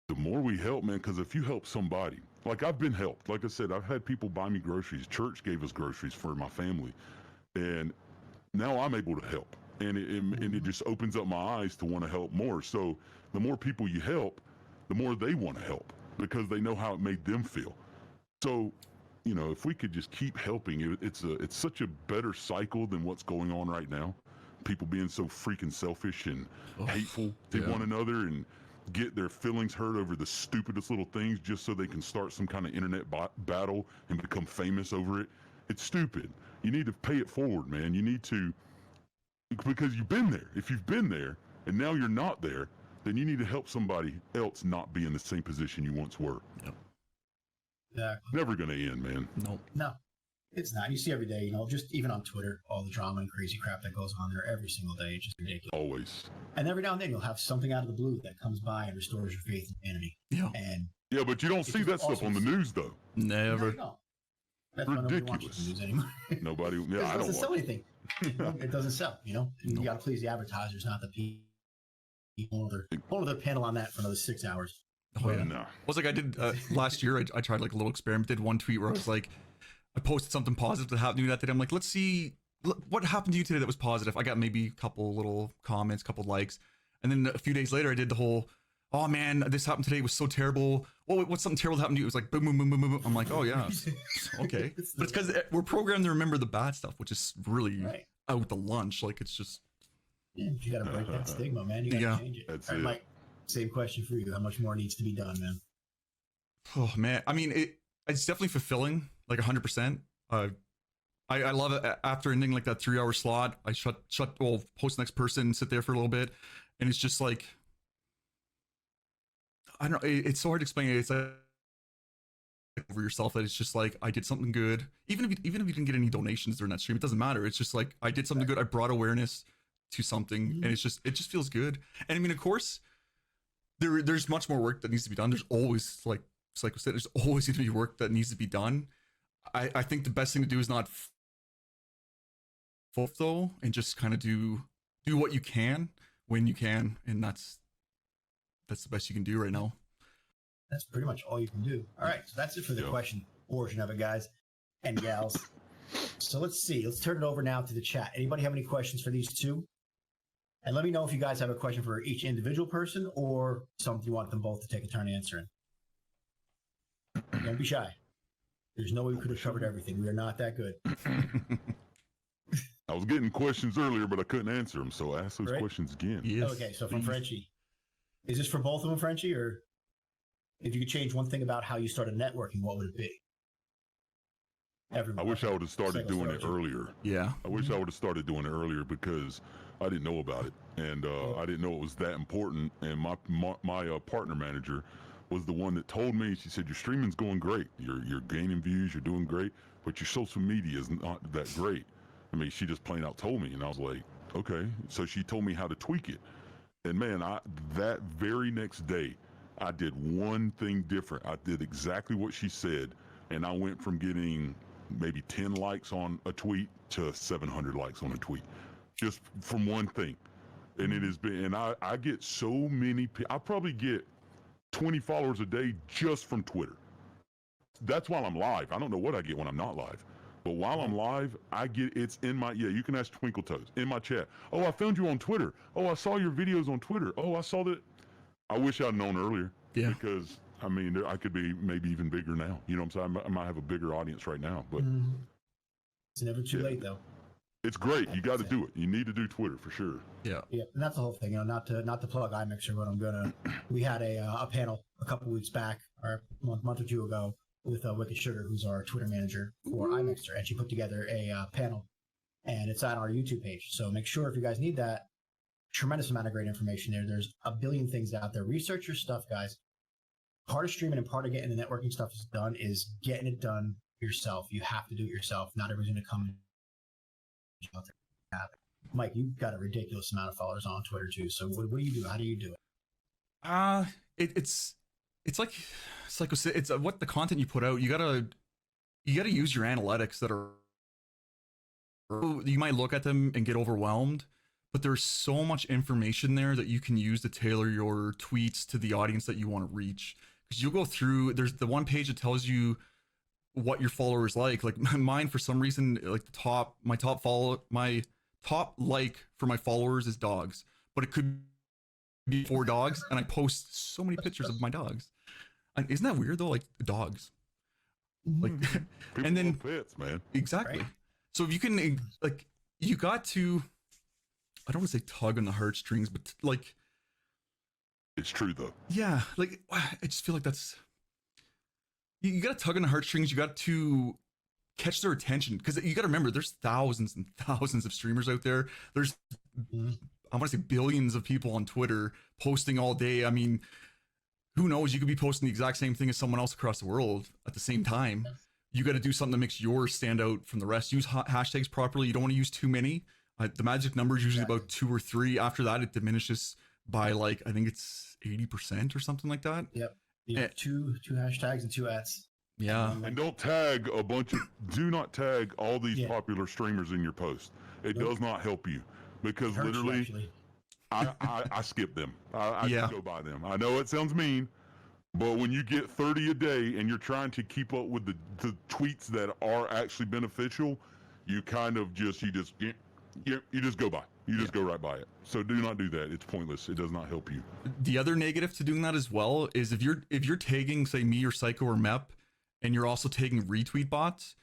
the more we help, man, because if you help somebody, like I've been helped. Like I said, I've had people buy me groceries. Church gave us groceries for my family. And now I'm able to help. And it just opens up my eyes to want to help more. So the more people you help, the more they want to help because they know how it made them feel. So, you know, if we could just keep helping, it's such a better cycle than what's going on right now. People being so freaking selfish and hateful to one another and get their feelings hurt over the stupidest little things just so they can start some kind of internet battle and become famous over it. It's stupid. You need to pay it forward, man. You need to, because you've been there. If you've been there and now you're not there, then you need to help somebody else not be in the same position you once were. Yep. Exactly. Never going to end, man. Nope. No, it's not. You see every day, you know, just even on Twitter, all the drama and crazy crap that goes on there every single day. It's just ridiculous. Always. And every now and then you'll have something out of the blue that comes by and restores your faith in humanity. Yeah. And Yeah, but you don't It's see that stuff on the news, though. Never. no. That's why nobody watches Ridiculous. the news anymore. Nobody. It Yeah, I don't doesn't sell watch. anything. It doesn't sell, you know? You got to please the advertisers, not the people. Hold another panel on that for another 6 hours. Oh yeah. No. I was like, I did last year. I tried like a little experiment. Did one tweet where I was like, I posted something positive that happened to me that day. I'm like, let's see what happened to you today that was positive. I got maybe a couple little comments, couple likes, and then a few days later, I did the whole, oh man, this happened today. It was so terrible. Oh, what's something terrible that happened to you? It was like boom, boom, boom, boom, boom. I'm like, oh yeah, okay. But it's because we're programmed to remember the bad stuff, which is really Right. out the lunch. Like it's just Yeah, you got to break that stigma, man. You got to Yeah. change it. That's All right, it. Mike, same question for you. How much more needs to be done, man? Oh man, I mean, it's definitely fulfilling, like 100%. I love it. After ending like that 3 hour slot, I post the next person, sit there for a little bit, and it's just like, I don't know. It's so hard to explain. It's like over yourself that it's just like I did something good. Even if you didn't get any donations during that stream, it doesn't matter. It's just like I did something good. I brought awareness to something, and it just feels good. And I mean, of course, there's much more work that needs to be done. There's always, like Psycho said, there's always going to be work that needs to be done. I think the best thing to do is not though, and just kind of do what you can when you can, and that's the best you can do right now. That's pretty much all you can do. All right, so that's it for the question portion of it, guys and gals. So let's see. Let's turn it over now to the chat. Anybody have any questions for these two? And let me know if you guys have a question for each individual person or something you want them both to take a turn answering. Don't be shy. There's no way we could have covered everything. We are not that good. I was getting questions earlier, but I couldn't answer them, so ask those questions again. Yes, okay, so from Frenchie. Is this for both of them, Frenchie, or if you could change one thing about how you started networking, what would it be? I wish I would have started doing it earlier. Yeah. I wish I would have started doing it earlier because I didn't know about it, and I didn't know it was that important. And my partner manager was the one that told me. She said, "Your streaming's going great. You're gaining views. You're doing great, but your social media is not that great." I mean, she just plain out told me, and I was like, "Okay." So she told me how to tweak it, and man, that very next day, I did one thing different. I did exactly what she said, and I went from getting maybe 10 likes on a tweet to 700 likes on a tweet, just from one thing. And it has been, and I get so many, I probably get 20 followers a day just from Twitter. That's while I'm live. I don't know what I get when I'm not live. But while I'm live, I get, it's in my, you can ask Twinkle Toes, in my chat. "Oh, I found you on Twitter. Oh, I saw your videos on Twitter. Oh, I saw that." I wish I'd known earlier. Yeah. Because, I mean, I could be maybe even bigger now. You know what I'm saying? I might have a bigger audience right now. But it's never too late, though. It's great. You got to do it. You need to do Twitter for sure. Yeah. Yeah, and that's the whole thing. You know, not to plug iMixer, but we had a panel a couple weeks back, or a month or two ago, with Wicked Sugar, who's our Twitter manager for iMixer, and she put together a panel, and it's on our YouTube page. So make sure if you guys need that, tremendous amount of great information there. There's a billion things out there. Research your stuff, guys. Part of streaming and part of getting the networking stuff done is getting it done yourself. You have to do it yourself. Not everyone's going to come out there. Mike, you've got a ridiculous amount of followers on Twitter too. So what do you do? How do you do it? It's like it's what the content you put out. You gotta use your analytics that are. You might look at them and get overwhelmed, but there's so much information there that you can use to tailor your tweets to the audience that you want to reach. Because you'll go through, there's the one page that tells you what your followers like. Like mine, for some reason, like my top like for my followers is dogs, but it could be 4 dogs, and I post so many pictures of my dogs. And isn't that weird though? Like dogs, like, and then pets, man. Exactly. Right. So if you can, like, you got to, I don't want to say tug on the heartstrings, but like, it's true though. yeah, like I just feel like that's, you got to tug on the heartstrings. You got to catch their attention, because you got to remember there's thousands and thousands of streamers out there. There's, I want to say billions of people on Twitter posting all day. I mean, who knows? You could be posting the exact same thing as someone else across the world at the same time. You got to do something that makes yours stand out from the rest. Use hashtags properly. You don't want to use too many. The magic number is usually about 2 or 3. After that, it diminishes by, like, I think it's 80% or something like that. Yep. You have two hashtags and 2 ads. Yeah. And don't tag a bunch of, do not tag all these popular streamers in your post. It does not help you, because literally I skip them. I just go by them. I know it sounds mean, but when you get 30 a day and you're trying to keep up with the tweets that are actually beneficial, you kind of just, you just go by. You just go right by it. So do not do that. It's pointless. It does not help you. The other negative to doing that as well is if you're tagging, say, me or Psycho or Mep, and you're also taking retweet bots,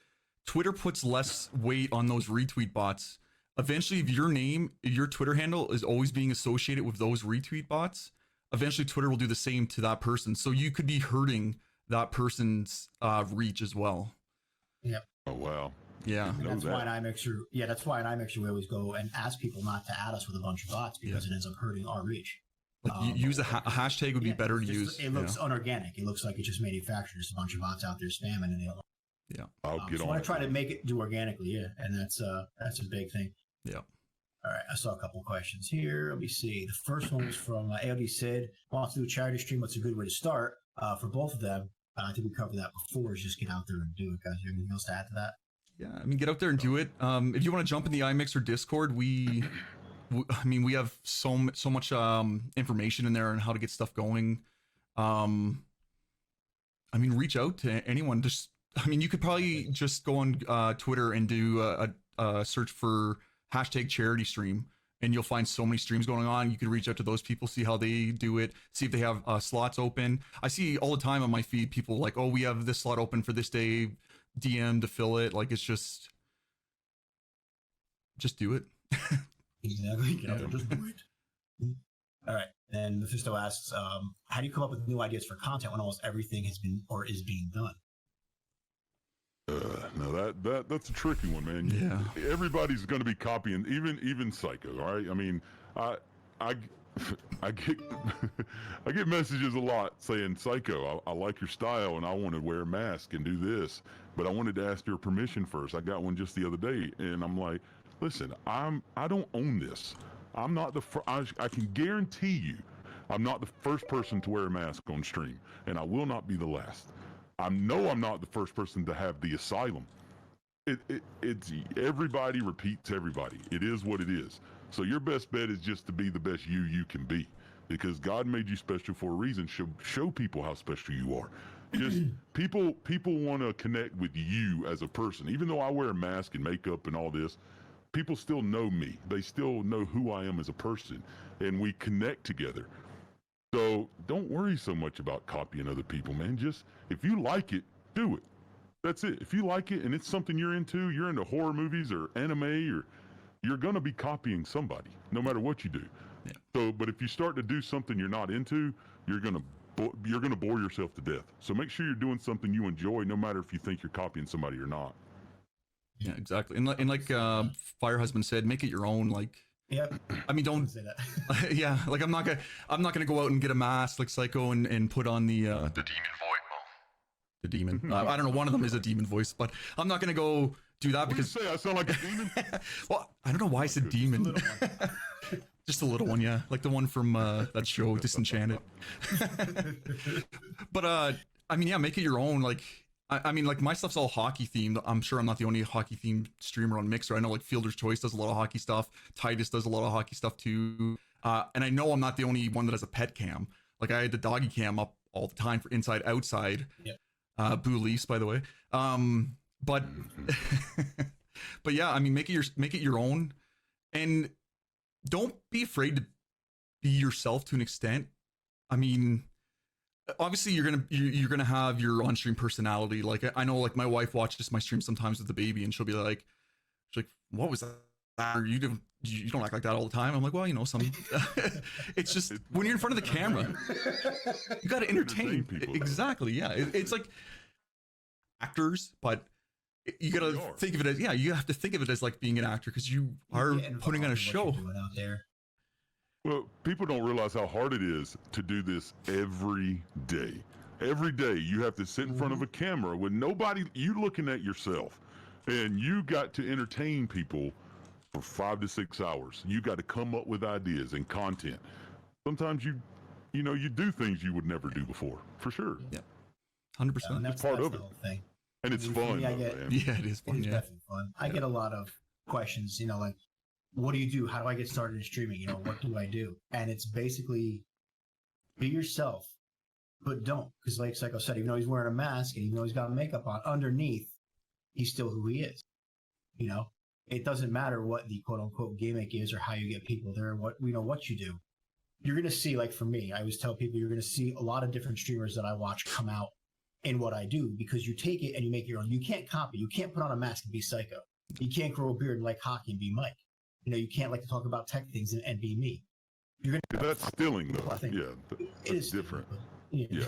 Twitter puts less weight on those retweet bots. Eventually, if your Twitter handle is always being associated with those retweet bots, eventually Twitter will do the same to that person. So you could be hurting that person's reach as well. Yep. Oh, wow. Yeah. That's why in iMixer we always go and ask people not to add us with a bunch of bots, because it ends up hurting our reach. Like use a hashtag would be better to use. It looks unorganic. It looks like it's just manufactured. There's a bunch of bots out there spamming, and they don't. Yeah, I'll get so on. I want to try to make it do organically, yeah, and that's a big thing. Yeah. All right, I saw a couple of questions here. Let me see. The first one was from ALD Sid. Wants to do a charity stream. What's a good way to start for both of them? I think we covered that before. Is just get out there and do it, guys. You have anything else to add to that? Yeah, I mean, get out there and do it. If you want to jump in the iMix or Discord, we have so much information in there on how to get stuff going. I mean, reach out to anyone. You could probably just go on Twitter and do a search for hashtag charity stream, and you'll find so many streams going on. You can reach out to those people, see how they do it, see if they have slots open. I see all the time on my feed people like, oh, we have this slot open for this day, DM to fill it. Like, it's just do it. Exactly. Get out there, just do it. All right. And Mephisto asks, how do you come up with new ideas for content when almost everything has been or is being done? No, that's a tricky one, man. Yeah. Everybody's going to be copying, even Psycho. All right. I mean, I get I get messages a lot saying, Psycho, I like your style and I want to wear a mask and do this, but I wanted to ask your permission first. I got one just the other day, and I'm like, listen, I don't own this. I'm not I can guarantee you, I'm not the first person to wear a mask on stream, and I will not be the last. I know I'm not the first person to have the asylum. It's everybody repeats everybody. It is what it is. So your best bet is just to be the best you can be, because God made you special for a reason. Show people how special you are. Just people want to connect with you as a person. Even though I wear a mask and makeup and all this, people still know me. They still know who I am as a person, and we connect together. So don't worry so much about copying other people, man. Just, if you like it, do it. That's it. If you like it and it's something you're into horror movies or anime, or you're going to be copying somebody, no matter what you do. Yeah. So, but if you start to do something you're not into, you're going to bore yourself to death. So make sure you're doing something you enjoy, no matter if you think you're copying somebody or not. Yeah, exactly. And like Fire Husband said, make it your own. Like, Yep. I mean, don't say that. yeah, like I'm not gonna go out and get a mask like Psycho and put on the demon voice. The demon. I don't know. One of them is a demon voice, but I'm not gonna go do that because. What do you say? I sound like a demon. Well, I don't know why I said demon. Just a little one, yeah, like the one from that show, Disenchanted. But I mean, yeah, make it your own. Like, I mean, like my stuff's all hockey themed. I'm sure I'm not the only hockey themed streamer on Mixer. I know like Fielder's Choice does a lot of hockey stuff. Titus does a lot of hockey stuff too. And I know I'm not the only one that has a pet cam. Like I had the doggy cam up all the time for inside, outside. Yep. Boo Leafs, by the way. But but yeah, I mean, make it your own, and don't be afraid to be yourself to an extent. I mean, obviously you're gonna have your on-stream personality. Like I know, like my wife watches my stream sometimes with the baby, and she'll be like, "What was that? Or you don't act like that all the time." I'm like, well, you know, some. It's just when you're in front of the camera, you got to entertain people. Exactly. Yeah, it's like actors, but you got to think of it as you have to think of it as like being an actor, because you are putting on a show. Out there. Well, people don't realize how hard it is to do this every day. Every day you have to sit in front of a camera with nobody, you looking at yourself, and you got to entertain people for 5 to 6 hours. You got to come up with ideas and content. Sometimes you do things you would never do before, for sure. Yeah, 100%. That's part of the it. whole thing. And it's fun, Yeah, man. Yeah, it is fun. It's definitely fun. I get a lot of questions, like, what do you do? How do I get started in streaming? What do I do? And it's basically be yourself, but don't. Because like Psycho said, even though he's wearing a mask and even though he's got makeup on, underneath, he's still who he is. It doesn't matter what the quote unquote gimmick is or how you get people there, what you do. You're going to see, like for me, I always tell people you're going to see a lot of different streamers that I watch come out in what I do, because you take it and you make your own. You can't copy. You can't put on a mask and be Psycho. You can't grow a beard and like hockey and be Mike. You can't like to talk about tech things and be me. You're gonna. That's stealing, though. I think That's different. Yeah.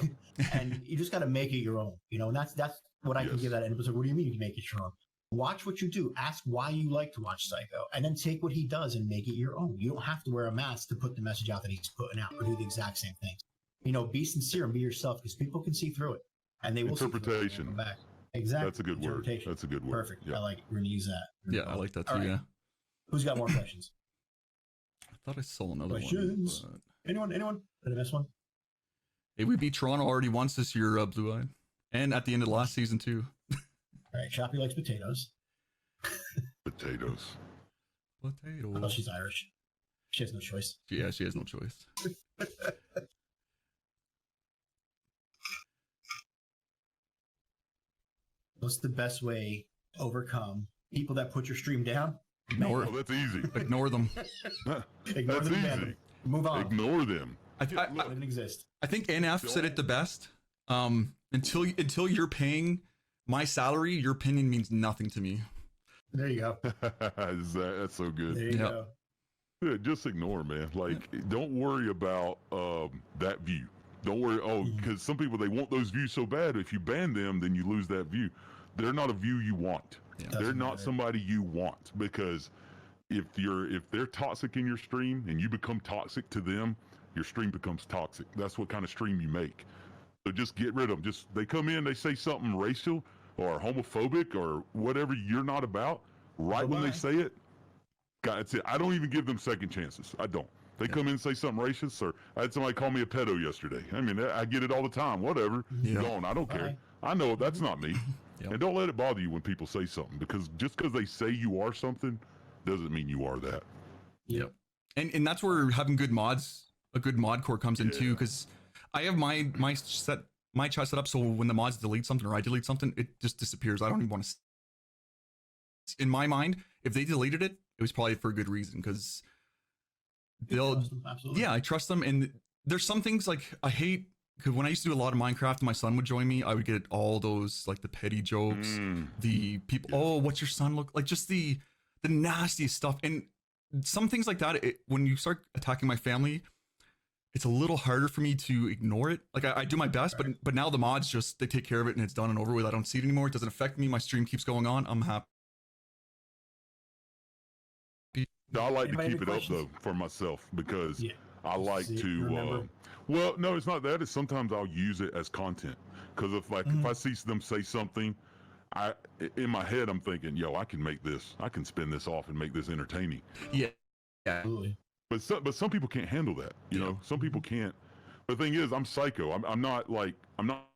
And you just got to make it your own. And that's what I can give that. And it was like, what do you mean you can make it your own? Watch what you do. Ask why you like to watch Psycho, and then take what he does and make it your own. You don't have to wear a mask to put the message out that he's putting out or do the exact same thing. Be sincere and be yourself, because people can see through it, and they will Interpretation. See through it and come back. Exactly. That's a good word. That's a good word. Perfect. Yeah. I like it. We're gonna use that. Yeah, I like that too. All right. Yeah. Who's got more questions? I thought I saw another Questions? one. Anyone? Did I miss one? Hey, we beat Toronto already once this year, Blue Eye, and at the end of the last season too. All right. Choppy likes potatoes. Potatoes. Potato. Oh, she's Irish. She has no choice. Yeah, she has no choice. What's the best way to overcome people that put your stream down? Ignore, Oh, that's easy. ignore them. Ignore That's them, ban easy. them. Move on. Ignore them. I Doesn't exist. think NF said it the best. Until you're paying my salary, your opinion means nothing to me. There you go. That's so good. There you Yep. go. Yeah, just ignore, man. Like, don't worry about that view. Don't worry. Oh, because some people, they want those views so bad. If you ban them, then you lose that view. They're not a view you want. Yeah. They're Doesn't not matter. somebody you want, because if they're toxic in your stream and you become toxic to them, your stream becomes toxic. That's what kind of stream you make. So just get rid of them. Just, they come in, they say something racial or homophobic or whatever you're not about. Right when they Bye-bye. say it, God, that's it. I don't even give them second chances. I don't. They come in and say something racist, or I had somebody call me a pedo yesterday. I mean, I get it all the time. Whatever. Yeah. Gone. I don't care. Bye. I know that's not me. Yep. And don't let it bother you when people say something, because just because they say you are something doesn't mean you are that. Yep. And that's where having good mods, a good mod core comes in too, because I have my chat set up so when the mods delete something or I delete something, it just disappears. I don't even want to. In my mind, if they deleted it, it was probably for a good reason, because they'll. Trust them, absolutely. Yeah, I trust them, and there's some things like I hate, because when I used to do a lot of Minecraft and my son would join me, I would get all those like the petty jokes, the people, oh, what's your son look like, just the nastiest stuff. And some things like that, when you start attacking my family, it's a little harder for me to ignore it. Like I do my best, but now the mods just, they take care of it and it's done and over with. I don't see it anymore. It doesn't affect me. My stream keeps going on. I'm happy. I like to Anybody keep have it up questions? though for myself, because Yeah. I like See, to. remember? Well, no, it's not that. It's sometimes I'll use it as content, because if I see them say something, in my head I'm thinking, yo, I can make this. I can spin this off and make this entertaining. Yeah. Absolutely. But some people can't handle that. You know, some people can't. The thing is, I'm psycho. I'm not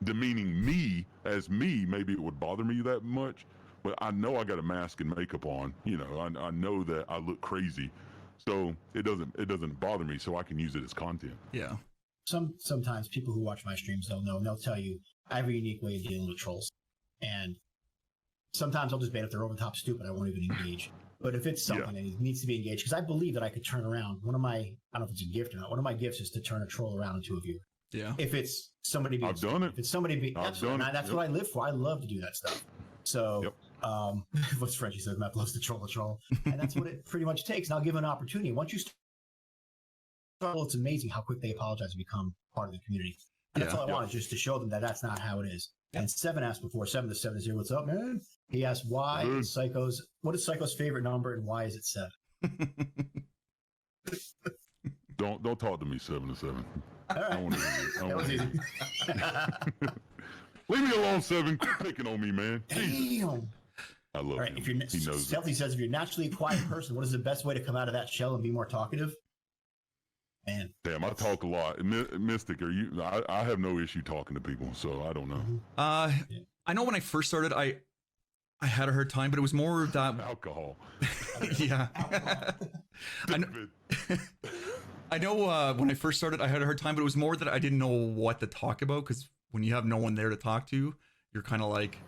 demeaning me as me. Maybe it would bother me that much, but I know I got a mask and makeup on. You know, I know that I look crazy, so it doesn't bother me. So I can use it as content. Yeah. Sometimes people who watch my streams don't know, and they'll tell you I have a unique way of dealing with trolls. And sometimes I'll just ban if they're over the top stupid. I won't even engage. But if it's something and it needs to be engaged, because I believe that I could turn around I don't know if it's a gift or not. One of my gifts is to turn a troll around into a viewer. Yeah. If it's somebody being I've done it. If it's somebody being I've absolutely, done it. that's Yep. what I live for. I love to do that stuff. So what's Frenchie says, Matt loves to troll. And that's what it pretty much takes. And I'll give an opportunity. Once you start, it's amazing how quick they apologize and become part of the community. And that's all I want, is just to show them that that's not how it is. And Seven asked before, 7-7-0, what's up, man? He asked, what is Psycho's favorite number and why is it 7? Don't talk to me 7-7. All right. I don't want to. That was easy. Leave me alone, 7. Quit picking on me, man. Jesus. Damn. I love All right. him. If you're, He knows it. Stealthy says, if you're naturally a quiet person, what is the best way to come out of that shell and be more talkative? Man. Damn, I talk a lot. Mystic, are you? I have no issue talking to people, so I don't know. I know when I first started, I had a hard time, but it was more of that. Alcohol. Yeah. I know when I first started, I had a hard time, but it was more that I didn't know what to talk about, because when you have no one there to talk to, you're kind of like,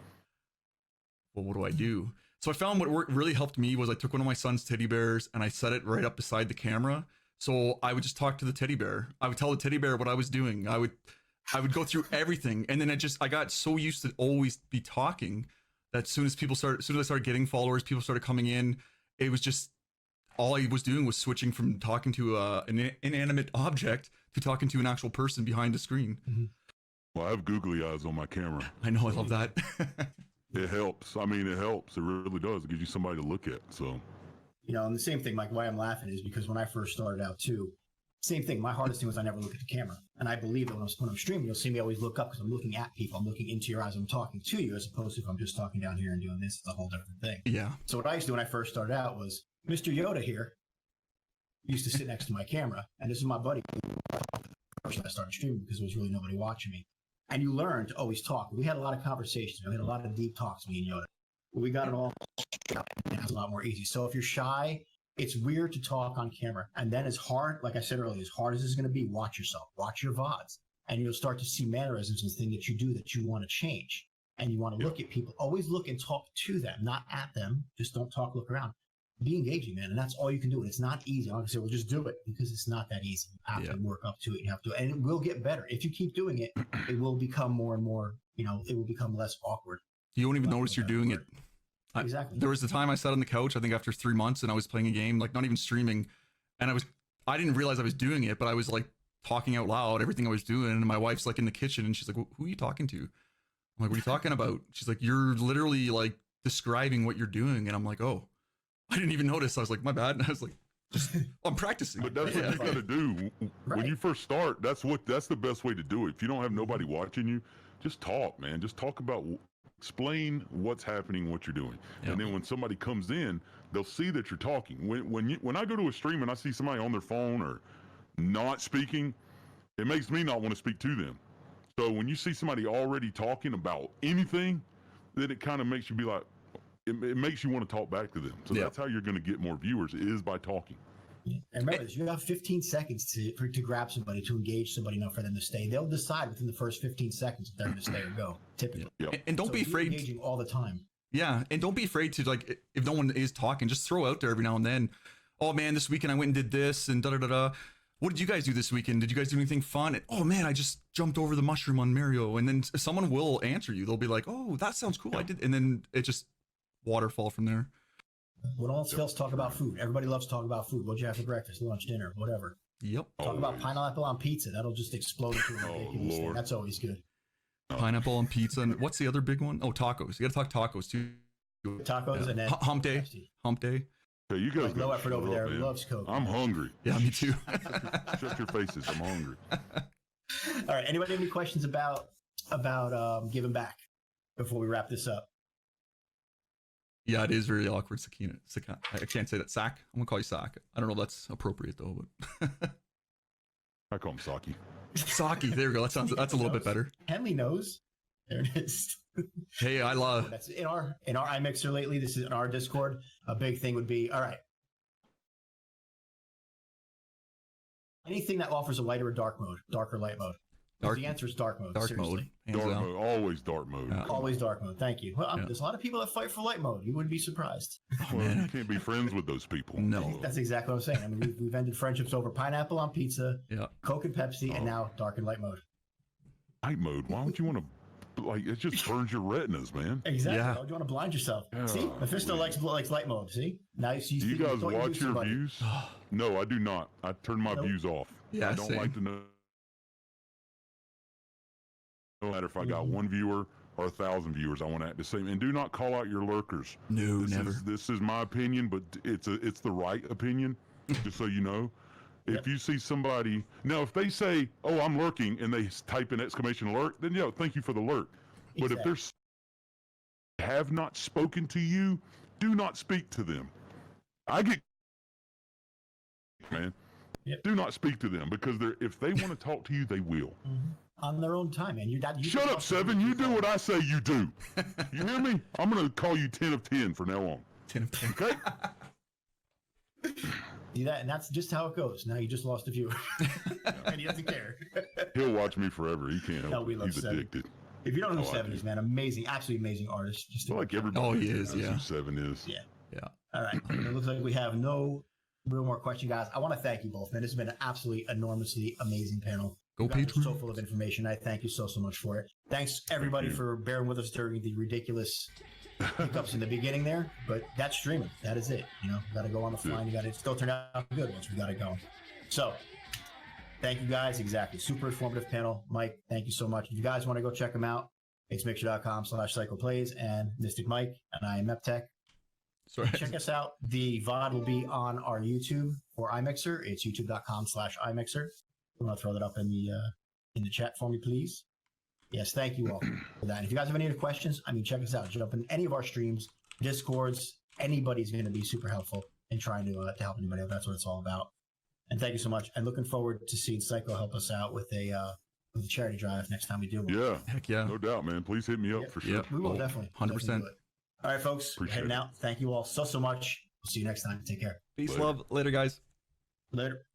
well, what do I do? So I found what really helped me was I took one of my son's teddy bears and I set it right up beside the camera. So I would just talk to the teddy bear. I would tell the teddy bear what I was doing. I would go through everything. And then I got so used to always be talking that as soon as I started getting followers, people started coming in, it was just, all I was doing was switching from talking to an inanimate object to talking to an actual person behind the screen. Well, I have googly eyes on my camera. I know, I love that. It helps. I mean, it helps. It really does. It gives you somebody to look at. So, You know, and the same thing, Mike, why I'm laughing is because when I first started out too, same thing. My hardest thing was I never look at the camera. And I believe that when I'm streaming, you'll see me always look up because I'm looking at people. I'm looking into your eyes. I'm talking to you as opposed to if I'm just talking down here and doing this. It's a whole different thing. Yeah. So what I used to do when I first started out was Mr. Yoda here used to sit next to my camera. And this is my buddy. First I started streaming because there was really nobody watching me. And you learn to always talk. We had a lot of conversations. We had a lot of deep talks, me and Yoda. But we got it all. It's a lot more easy. So if you're shy, it's weird to talk on camera. And then it's hard, like I said earlier, as hard as it's going to be, watch yourself, watch your VODs. And you'll start to see mannerisms and things that you do that you want to change. And you want to look at people. Always look and talk to them, not at them. Just don't talk, look around. Be engaging, man. And that's all you can do. And it's not easy. I'm going to say, well, just do it because it's not that easy. You have to work up to it. You have to, and it will get better. If you keep doing it, it will become more and more, you know, it will become less awkward. You won't even notice you're doing it. Exactly. There was the time I sat on the couch, I think after 3 months, and I was playing a game, like not even streaming. And I didn't realize I was doing it, but I was like talking out loud, everything I was doing. And my wife's like in the kitchen and she's like, who are you talking to? I'm like, what are you talking about? She's like, you're literally like describing what you're doing. And I'm like, oh, I didn't even notice. I was like, my bad. And I was like, I'm practicing. but that's what you got to do. When you first start, that's the best way to do it. If you don't have nobody watching you, just talk, man. Just talk about, explain what's happening, what you're doing. And then when somebody comes in, they'll see that you're talking. When I go to a stream and I see somebody on their phone or not speaking, it makes me not want to speak to them. So when you see somebody already talking about anything, then it kind of makes you be like, it makes you want to talk back to them. So that's how you're going to get more viewers, is by talking. And remember, you have 15 seconds to grab somebody, to engage somebody enough for them to stay. They'll decide within the first 15 seconds if they're going to stay or go, typically. And don't be afraid. Engaging all the time. Yeah, and don't be afraid to, like, if no one is talking, just throw out there every now and then, oh man, this weekend I went and did this and da-da-da-da. What did you guys do this weekend? Did you guys do anything fun? And, oh man, I just jumped over the mushroom on Mario. And then someone will answer you. They'll be like, oh, that sounds cool. I did. And then it just waterfall from there. What else talk about food? Everybody loves talking about food. What'd you have for breakfast, lunch, dinner, whatever. Yep. Talk about pineapple on pizza. That'll just explode into a ridiculous thing. That's always good. Pineapple on pizza. And what's the other big one? Oh, tacos. You got to talk tacos too. Tacos and then hump day. Hump day. Hey, you guys no effort over there. Loves Coke. I'm hungry. Yeah, me too. Shut your faces. I'm hungry. All right. Anybody have any questions about giving back before we wrap this up? Yeah, it is very awkward, Sakina. I can't say that. Sak. I'm gonna call you Sak. I don't know if that's appropriate though, but I call him Saki. Saki. There we go. That's a little bit better. Henley knows. There it is. Hey, I love. That's in our iMixer lately. This is in our Discord. A big thing would be, all right, anything that offers a lighter or dark mode, dark or light mode. The answer is dark mode. Dark mode. Dark mode. Always dark mode. Yeah. Always dark mode. Thank you. Well, there's a lot of people that fight for light mode. You wouldn't be surprised. Well, you can't be friends with those people. No. That's exactly what I'm saying. I mean, we've ended friendships over pineapple on pizza, Coke and Pepsi, and now dark and light mode. Light mode? Why would you want to? Like, it just burns your retinas, man. Exactly. Why would you want to blind yourself? See, Mephisto likes light mode. See, now you see. Do you guys watch your views? No, I do not. I turn my views off. Yeah, I don't like to know. No matter if I got 1 viewer or 1,000 viewers, I want to act the same. And do not call out your lurkers. No, never. This is my opinion, but it's the right opinion. Just so you know. If you see somebody, now if they say, oh, I'm lurking, and they type an exclamation alert, then thank you for the alert. But if they have not spoken to you, do not speak to them. Do not speak to them, because if they want to talk to you, they will. On their own time, man. Shut up, Seven. You do what I say you do. You hear me? I'm going to call you 10 of 10 from now on. 10 of 10. Okay? See that, and that's just how it goes. Now you just lost a viewer, and he doesn't care. He'll watch me forever. He can't help it. He's addicted. If you don't know who Seven is, man, amazing, absolutely amazing artist. Just like everybody. He is. Yeah. Who Seven is. Yeah. All right. It looks like we have no real more questions, guys. I want to thank you both, man. This has been an absolutely enormously amazing panel. Go Patriots. So full of information. I thank you so much for it. Thanks everybody for bearing with us during the ridiculous hiccups in the beginning there, but that's streaming. That is it. You got to go on the fly. And you got to still turn out good once we got it going. So, thank you guys. Exactly. Super informative panel. Mike, thank you so much. If you guys want to go check them out, It's mixer.com/SykoPlayz and MysticMike, and I am MepTech. Sorry. Check us out. The VOD will be on our YouTube for iMixer. It's youtube.com/iMixer. I'm going to throw that up in the chat for me, please. Yes, thank you all for that. And if you guys have any other questions, I mean, check us out. Jump in any of our streams, Discords. Anybody's going to be super helpful in trying to help anybody out. That's what it's all about. And thank you so much. And looking forward to seeing Syko help us out with a charity drive next time we do one. Yeah. Heck yeah. No doubt, man. Please hit me up for sure. Yep. We will definitely. 100%. All right, folks. We're heading out. Thank you all so much. We'll see you next time. Take care. Peace, Later. love. Later, guys. Later.